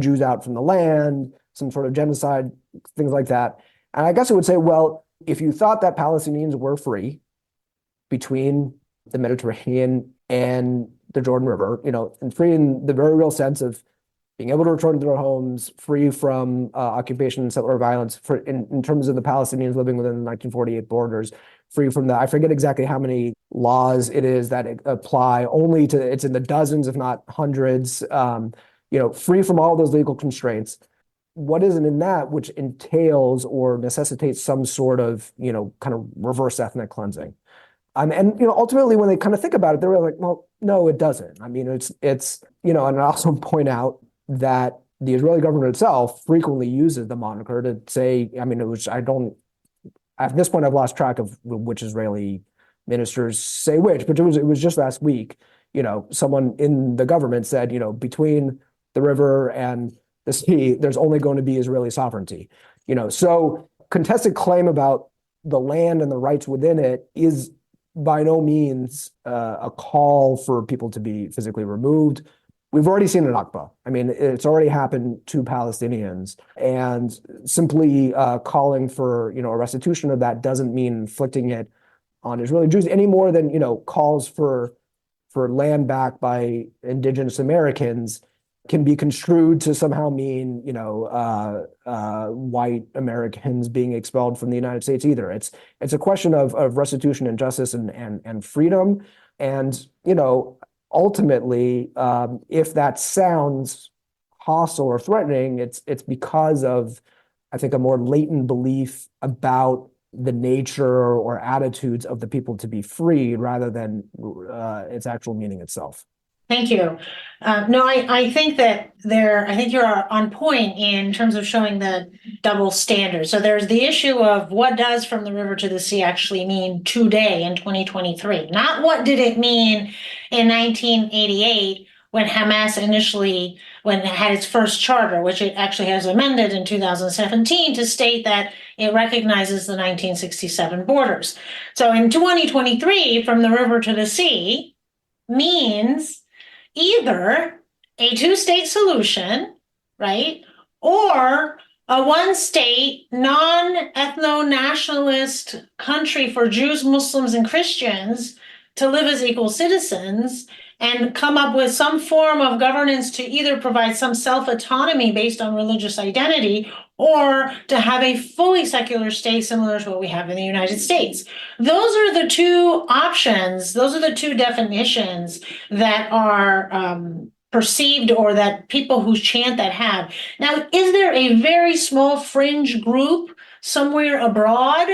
Jews out from the land, some sort of genocide, things like that. And I guess it would say, well, if you thought that Palestinians were free between the Mediterranean and the Jordan River, and free in the very real sense of being able to return to their homes, free from occupation and settler violence, in terms of the Palestinians living within the 1948 borders, free from I forget exactly how many laws it is that apply only to, it's in the dozens, if not hundreds, free from all those legal constraints. What isn't in that which entails or necessitates some sort of, kind of reverse ethnic cleansing? And ultimately, when they kind of think about it, they're like, well, no, it doesn't. I mean, it's and I also point out that the Israeli government itself frequently uses the moniker to say, I mean, at this point, I've lost track of which Israeli ministers say which, but it was just last week, someone in the government said, between the river and the sea, there's only going to be Israeli sovereignty. So contested claim about the land and the rights within it is by no means a call for people to be physically removed. We've already seen an Nakba. I mean, it's already happened to Palestinians, and simply calling for a restitution of that doesn't mean inflicting it on Israeli Jews any more than calls for land back by indigenous Americans can be construed to somehow mean white Americans being expelled from the United States either. It's a question of restitution and justice and freedom, and ultimately, if that sounds hostile or threatening, it's because of, I think, a more latent belief about the nature or attitudes of the people to be freed rather than its actual meaning itself. Thank you. No, I think that I think you're on point in terms of showing the double standard. So there's the issue of what does from the river to the sea actually mean today in 2023? Not what did it mean in 1988 when Hamas when it had its first charter, which it actually has amended in 2017 to state that it recognizes the 1967 borders. So in 2023, from the river to the sea means either a two-state solution, right, or a one-state, non-ethno-nationalist country for Jews, Muslims, and Christians to live as equal citizens and come up with some form of governance to either provide some self-autonomy based on religious identity or to have a fully secular state similar to what we have in the United States. Those are the two options. Those are the two definitions that are perceived or that people who chant that have. Now, is there a very small fringe group somewhere abroad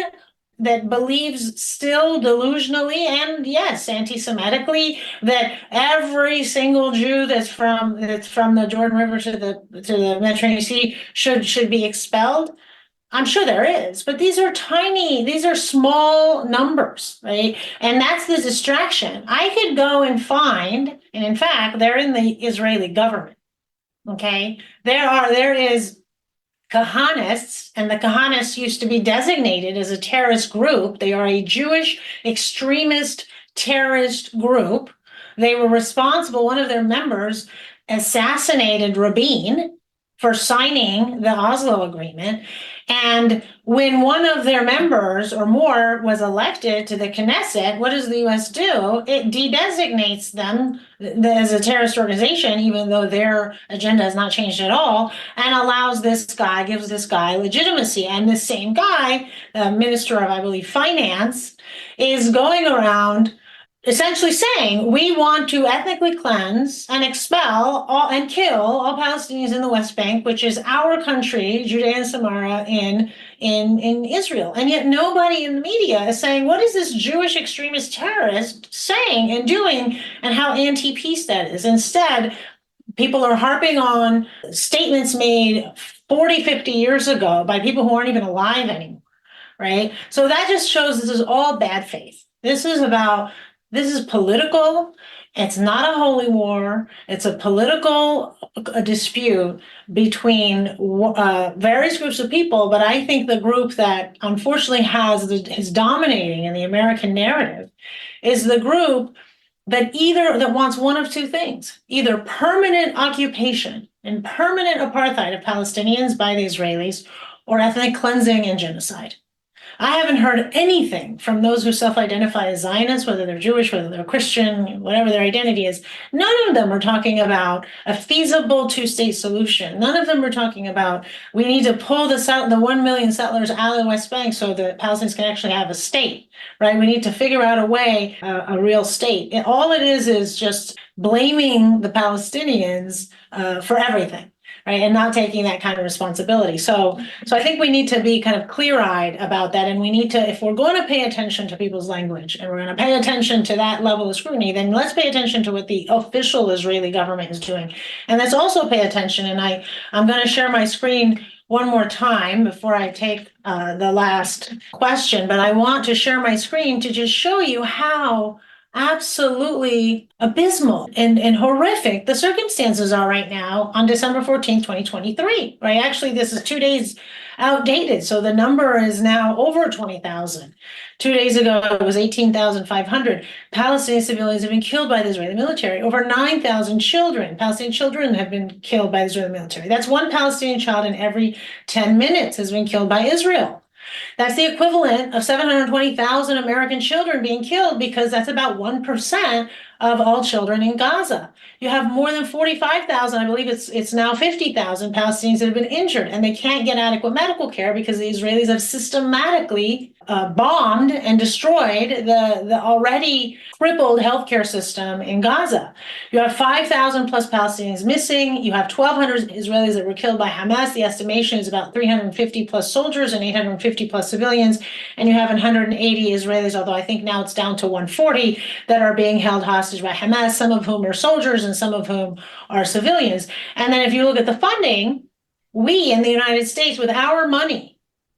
that believes still delusionally and yes, anti-Semitically, that every single Jew that's from the Jordan River to the Mediterranean Sea should be expelled? I'm sure there is, but these are small numbers, right? And that's the distraction. I could go and find, and in fact, they're in the Israeli government. Okay, there is Kahanists, and the Kahanists used to be designated as a terrorist group. They are a Jewish extremist terrorist group. They were responsible, one of their members assassinated Rabin for signing the Oslo Agreement. And when one of their members or more was elected to the Knesset, what does the US do? It de-designates them as a terrorist organization, even though their agenda has not changed at all, and allows this guy, gives this guy legitimacy. And this same guy, the Minister of, I believe, Finance, is going around essentially saying we want to ethnically cleanse and expel all and kill all Palestinians in the West Bank, which is our country, Judea and Samaria, in Israel. And yet nobody in the media is saying, what is this Jewish extremist terrorist saying and doing, and how anti-peace that is. Instead, people are harping on statements made 40, 50 years ago by people who aren't even alive anymore, right? So that just shows this is all bad faith. This is political. It's not a holy war. It's a political dispute between various groups of people. But I think the group that unfortunately is dominating in the American narrative is the group that wants one of two things: either permanent occupation and permanent apartheid of Palestinians by the Israelis, or ethnic cleansing and genocide. I haven't heard anything from those who self-identify as Zionists, whether they're Jewish, whether they're Christian, whatever their identity is. None of them are talking about a feasible two-state solution. None of them are talking about we need to pull the 1 million settlers out of the West Bank so the Palestinians can actually have a state, right? We need to figure out a way, a real state. And all it is just blaming the Palestinians for everything. Right, and not taking that kind of responsibility. So I think we need to be kind of clear-eyed about that, and we need to, if we're going to pay attention to people's language and we're going to pay attention to that level of scrutiny, then let's pay attention to what the official Israeli government is doing, and let's also pay attention. And I'm going to share my screen one more time before I take the last question, but I want to share my screen to just show you how absolutely abysmal and horrific the circumstances are right now on December 14th, 2023, right? Actually, this is 2 days outdated. So the number is now over 20,000. 2 days ago, it was 18,500. Palestinian civilians have been killed by the Israeli military. Over 9,000 children, Palestinian children, have been killed by the Israeli military. That's one Palestinian child in every 10 minutes has been killed by Israel. That's the equivalent of 720,000 American children being killed, because that's about 1% of all children in Gaza. You have more than 45,000, I believe it's now 50,000 Palestinians that have been injured, and they can't get adequate medical care because the Israelis have systematically bombed and destroyed the already crippled healthcare system in Gaza. You have 5,000 plus Palestinians missing. You have 1,200 Israelis that were killed by Hamas. The estimation is about 350 plus soldiers and 850 plus civilians. And you have 180 Israelis, although I think now it's down to 140, that are being held hostage by Hamas, some of whom are soldiers and some of whom are civilians. And then if you look at the funding, we in the United States, with our money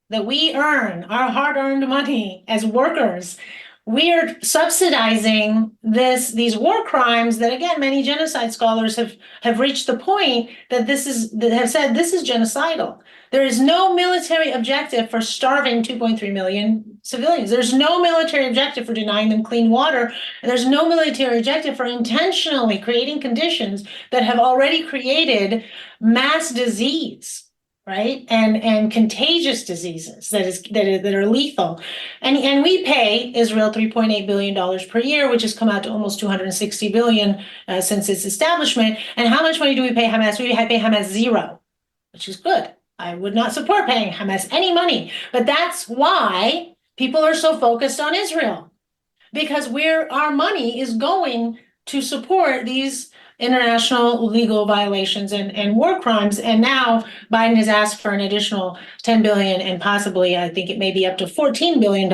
that we earn, our hard-earned money as workers, we are subsidizing these war crimes that, again, many genocide scholars have reached the point that have said this is genocidal. There is no military objective for starving 2.3 million civilians. There's no military objective for denying them clean water. And there's no military objective for intentionally creating conditions that have already created mass disease, right? And contagious diseases that are lethal. And we pay Israel $3.8 billion per year, which has come out to almost $260 billion since its establishment. And how much money do we pay Hamas? We pay Hamas zero, which is good. I would not support paying Hamas any money, but that's why people are so focused on Israel, because our money is going to support these international legal violations and war crimes. And now Biden has asked for an additional $10 billion and possibly, I think it may be up to $14 billion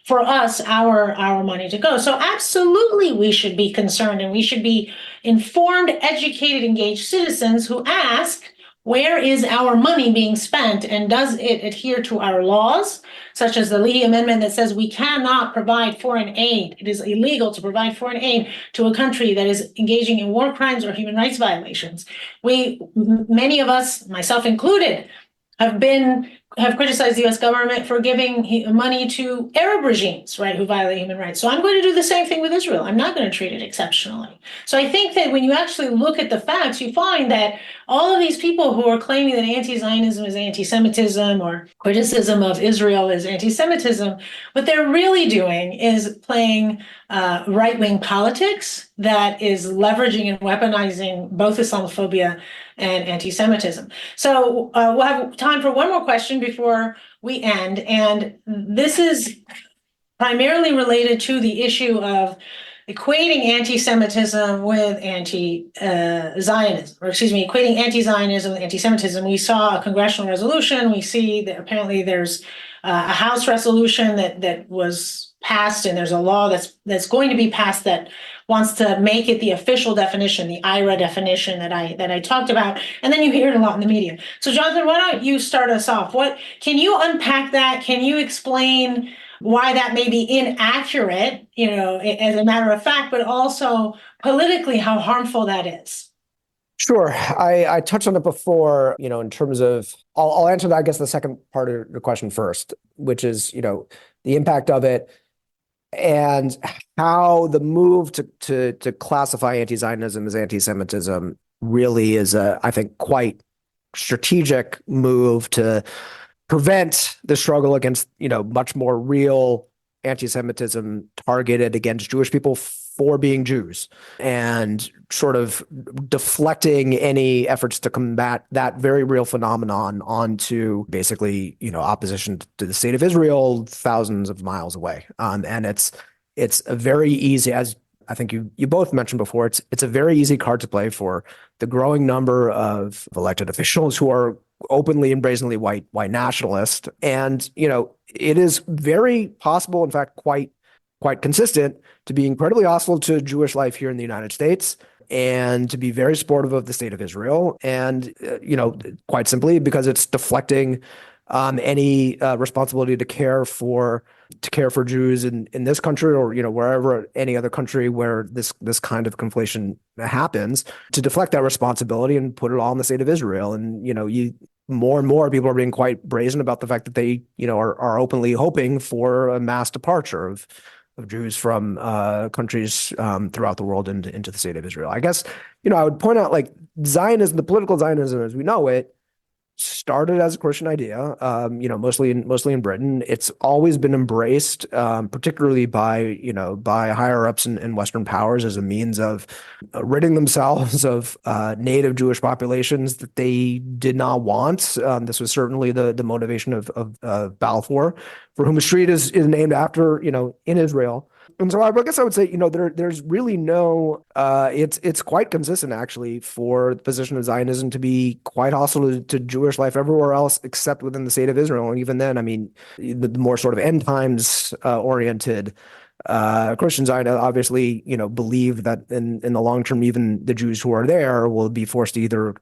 for us, our money to go. So absolutely, we should be concerned, and we should be informed, educated, engaged citizens who ask, where is our money being spent, and does it adhere to our laws, such as the Leahy Amendment that says we cannot provide foreign aid. It is illegal to provide foreign aid to a country that is engaging in war crimes or human rights violations. Many of us, myself included, have been have criticized the US government for giving money to Arab regimes, right, who violate human rights. So I'm going to do the same thing with Israel. I'm not going to treat it exceptionally. So I think that when you actually look at the facts, you find that all of these people who are claiming that anti-Zionism is anti-Semitism or criticism of Israel is anti-Semitism, what they're really doing is playing right-wing politics that is leveraging and weaponizing both Islamophobia and anti-Semitism. So we'll have time for one more question before we end. And this is primarily related to the issue of equating anti-Semitism with anti-Zionism, or excuse me, equating anti-Zionism with anti-Semitism. We saw a congressional resolution. We see that apparently there's a House resolution that was passed, and there's a law that's going to be passed that wants to make it the official definition, the IRA definition that I talked about, and then you hear it a lot in the media. So, Jonathan, why don't you start us off? Can you unpack that? Can you explain why that may be inaccurate, as a matter of fact, but also politically how harmful that is? Sure. I touched on it before, in terms of, I'll answer, I guess, the second part of the question first, which is, the impact of it and how the move to classify anti-Zionism as anti-Semitism really is I think, quite strategic move to prevent the struggle against, much more real anti-Semitism targeted against Jewish people for being Jews, and sort of deflecting any efforts to combat that very real phenomenon onto basically, opposition to the state of Israel thousands of miles away. And it's a very easy, as I think you both mentioned before, it's a very easy card to play for the growing number of elected officials who are openly and brazenly white nationalist. And, it is very possible, in fact, quite consistent, to be incredibly hostile to Jewish life here in the United States, and to be very supportive of the state of Israel. And, quite simply because it's deflecting any responsibility to care for Jews in this country, or wherever, any other country where this kind of conflation happens, to deflect that responsibility and put it all in the state of Israel. And more and more people are being quite brazen about the fact that they are openly hoping for a mass departure of Jews from countries throughout the world into the state of Israel. I guess I would point out, like, Zionism, the political Zionism as we know it, started as a Christian idea, mostly in Britain. It's always been embraced, particularly by higher ups in Western powers, as a means of ridding themselves of native Jewish populations that they did not want. This was certainly the motivation of Balfour, for whom a street is named after, in Israel. And so I guess I would say, there's really no, it's quite consistent, actually, for the position of Zionism to be quite hostile to Jewish life everywhere else except within the state of Israel. And even then, I mean, the more sort of end times oriented Christian Zionists obviously, believe that in the long term, even the Jews who are there will be forced to either,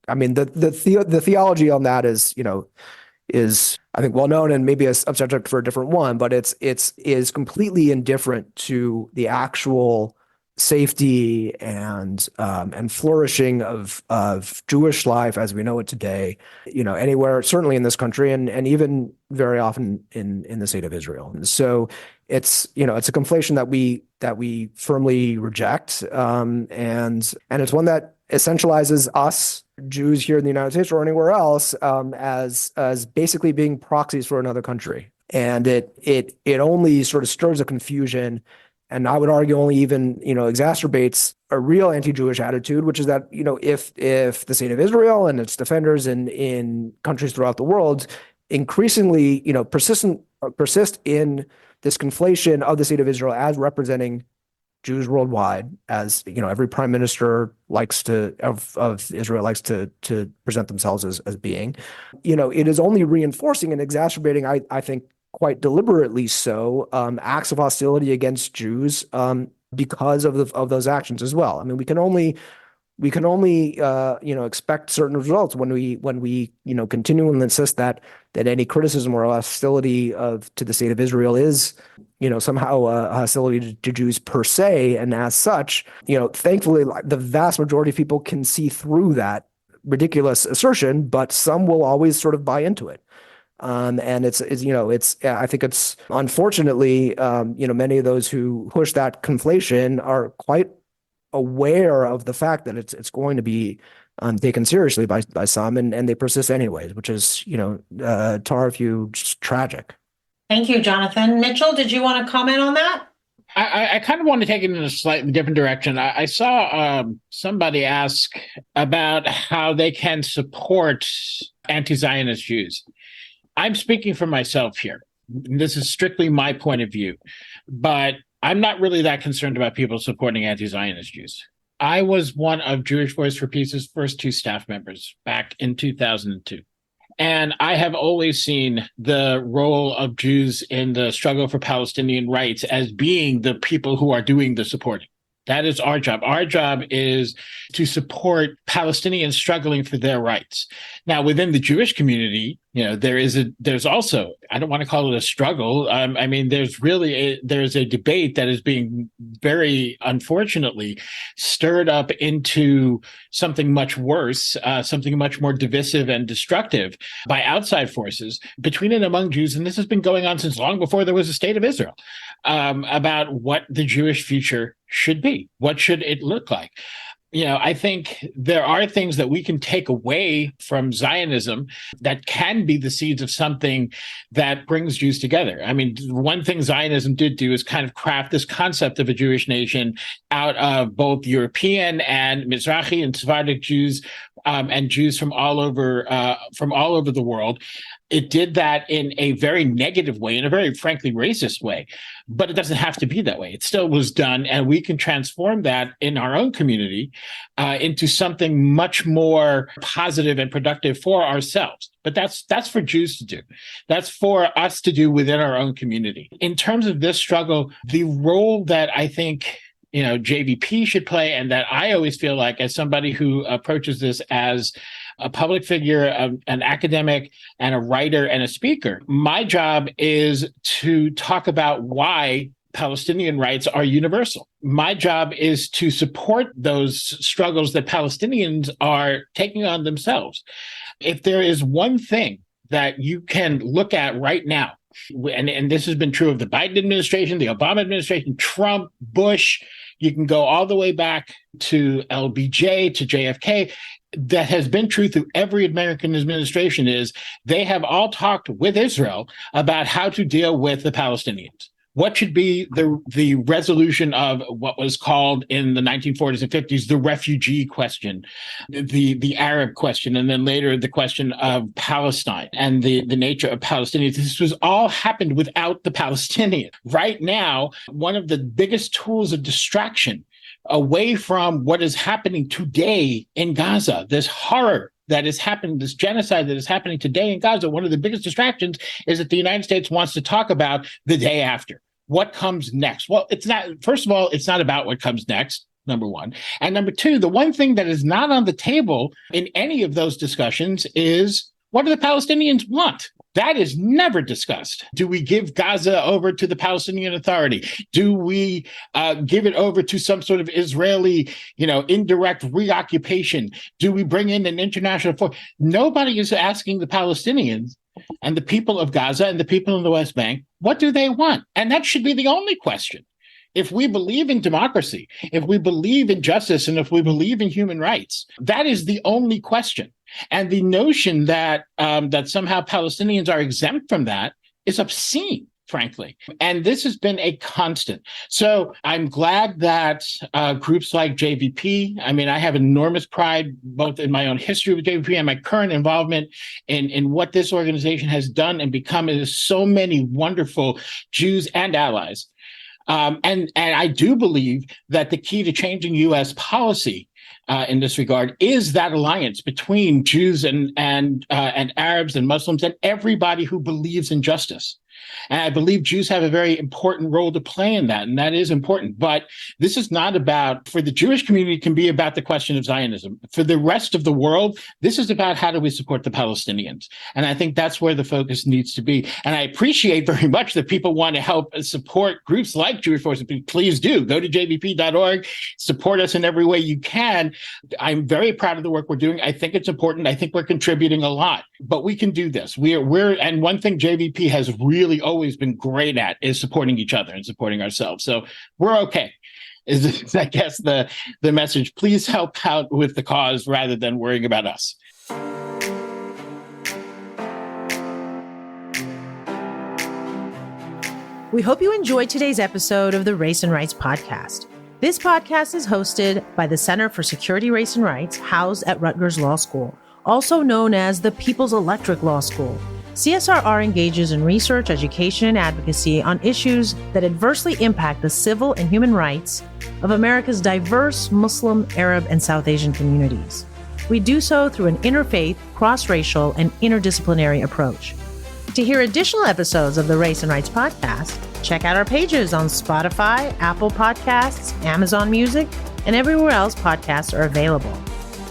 I mean, the theology on that is I think well known, and maybe a subject for a different one, but it's completely indifferent to the actual safety and flourishing of Jewish life as we know it today, anywhere, certainly in this country, and even very often in the state of Israel. And so it's a conflation that we firmly reject, and it's one that essentializes us Jews here in the United States or anywhere else as basically being proxies for another country. And it only sort of stirs a confusion, and I would argue only even exacerbates a real anti-Jewish attitude, which is that if the state of Israel and its defenders in countries throughout the world increasingly persist in this conflation of the state of Israel as representing Jews worldwide, as every prime minister of Israel likes to present themselves as being, it is only reinforcing and exacerbating, I think, quite deliberately so, acts of hostility against Jews because of those actions as well. I mean, we can only expect certain results when we continue and insist that any criticism or hostility to the state of Israel is somehow a hostility to Jews per se. And as such, thankfully, the vast majority of people can see through that ridiculous assertion, but some will always sort of buy into it. And I think it's unfortunately, many of those who push that conflation are quite aware of the fact that it's going to be taken seriously by some, and they persist anyways, which is, tar few, just tragic. Thank you, Jonathan. Mitchell, did you want to comment on that? I kind of want to take it in a slightly different direction. I saw somebody ask about how they can support anti-Zionist Jews. I'm speaking for myself here. This is strictly my point of view, but I'm not really that concerned about people supporting anti-Zionist Jews. I was one of Jewish Voice for Peace's first 2 staff members back in 2002. And I have always seen the role of Jews in the struggle for Palestinian rights as being the people who are doing the supporting. That is our job. Our job is to support Palestinians struggling for their rights. Now, within the Jewish community, there's also, I don't want to call it a struggle. There's a debate that is being very unfortunately stirred up into something much worse, something much more divisive and destructive by outside forces between and among Jews. And this has been going on since long before there was a state of Israel, about what the Jewish future should be. What should it look like? I think there are things that we can take away from Zionism that can be the seeds of something that brings Jews together. I mean, one thing Zionism did do is kind of craft this concept of a Jewish nation out of both European and Mizrahi and Sephardic Jews, and Jews from all over the world. It did that in a very negative way, in a very, frankly, racist way. But it doesn't have to be that way. It still was done, and we can transform that in our own community into something much more positive and productive for ourselves. But that's for Jews to do. That's for us to do within our own community. In terms of this struggle, the role that I think JVP should play, and that I always feel like, as somebody who approaches this as a public figure, an academic, and a writer and a speaker, my job is to talk about why Palestinian rights are universal. My job is to support those struggles that Palestinians are taking on themselves. If there is one thing that you can look at right now, and this has been true of the Biden administration, the Obama administration, Trump, Bush, you can go all the way back to LBJ, to JFK, that has been true through every American administration, is they have all talked with Israel about how to deal with the Palestinians. What should be the resolution of what was called in the 1940s and 50s the refugee question, the Arab question, and then later the question of Palestine and the nature of Palestinians. This was all happened without the Palestinians. Right now, one of the biggest tools of distraction away from what is happening today in Gaza, this horror that is happening, this genocide that is happening today in Gaza, one of the biggest distractions is that the United States wants to talk about the day after. What comes next? Well, it's not, first of all, it's not about what comes next, number one. And number two, the one thing that is not on the table in any of those discussions is, what do the Palestinians want? That is never discussed. Do we give Gaza over to the Palestinian Authority? Do we give it over to some sort of Israeli, indirect reoccupation? Do we bring in an international force? Nobody is asking the Palestinians and the people of Gaza and the people in the West Bank, what do they want? And that should be the only question. If we believe in democracy, if we believe in justice, and if we believe in human rights, that is the only question. And the notion that that somehow Palestinians are exempt from that is obscene, frankly. And this has been a constant. So I'm glad that groups like JVP, I have enormous pride both in my own history with JVP and my current involvement in what this organization has done and become. It is so many wonderful Jews and allies. And I do believe that the key to changing U.S. policy in this regard is that alliance between Jews and Arabs and Muslims and everybody who believes in justice. And I believe Jews have a very important role to play in that, and that is important. But this is not about, for the Jewish community, it can be about the question of Zionism. For the rest of the world, this is about how do we support the Palestinians? And I think that's where the focus needs to be. And I appreciate very much that people want to help support groups like Jewish Voices. Please do. Go to jvp.org, support us in every way you can. I'm very proud of the work we're doing. I think it's important. I think we're contributing a lot, but we can do this. And one thing JVP has really always been great at is supporting each other and supporting ourselves. So we're okay. Is I guess the message. Please help out with the cause rather than worrying about us. We hope you enjoyed today's episode of the Race and Rights Podcast. This podcast is hosted by the Center for Security, Race, and Rights, housed at Rutgers Law School, also known as the People's Electric Law School. CSRR engages in research, education, and advocacy on issues that adversely impact the civil and human rights of America's diverse Muslim, Arab, and South Asian communities. We do so through an interfaith, cross-racial, and interdisciplinary approach. To hear additional episodes of the Race and Rights Podcast, check out our pages on Spotify, Apple Podcasts, Amazon Music, and everywhere else podcasts are available.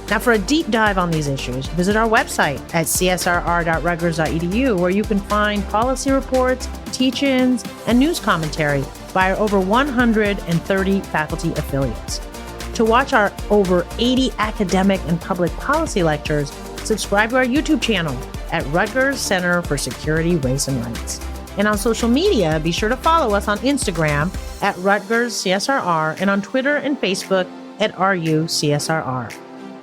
Now, for a deep dive on these issues, visit our website at csrr.rutgers.edu, where you can find policy reports, teach-ins, and news commentary by our over 130 faculty affiliates. To watch our over 80 academic and public policy lectures, subscribe to our YouTube channel at Rutgers Center for Security, Race, and Rights. And on social media, be sure to follow us on Instagram at Rutgers CSRR and on Twitter and Facebook at RUCSRR.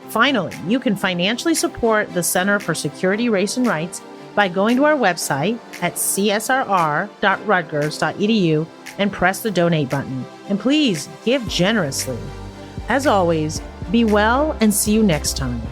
Finally, you can financially support the Center for Security, Race, and Rights by going to our website at csrr.rutgers.edu and press the donate button. And please give generously. As always, be well and see you next time.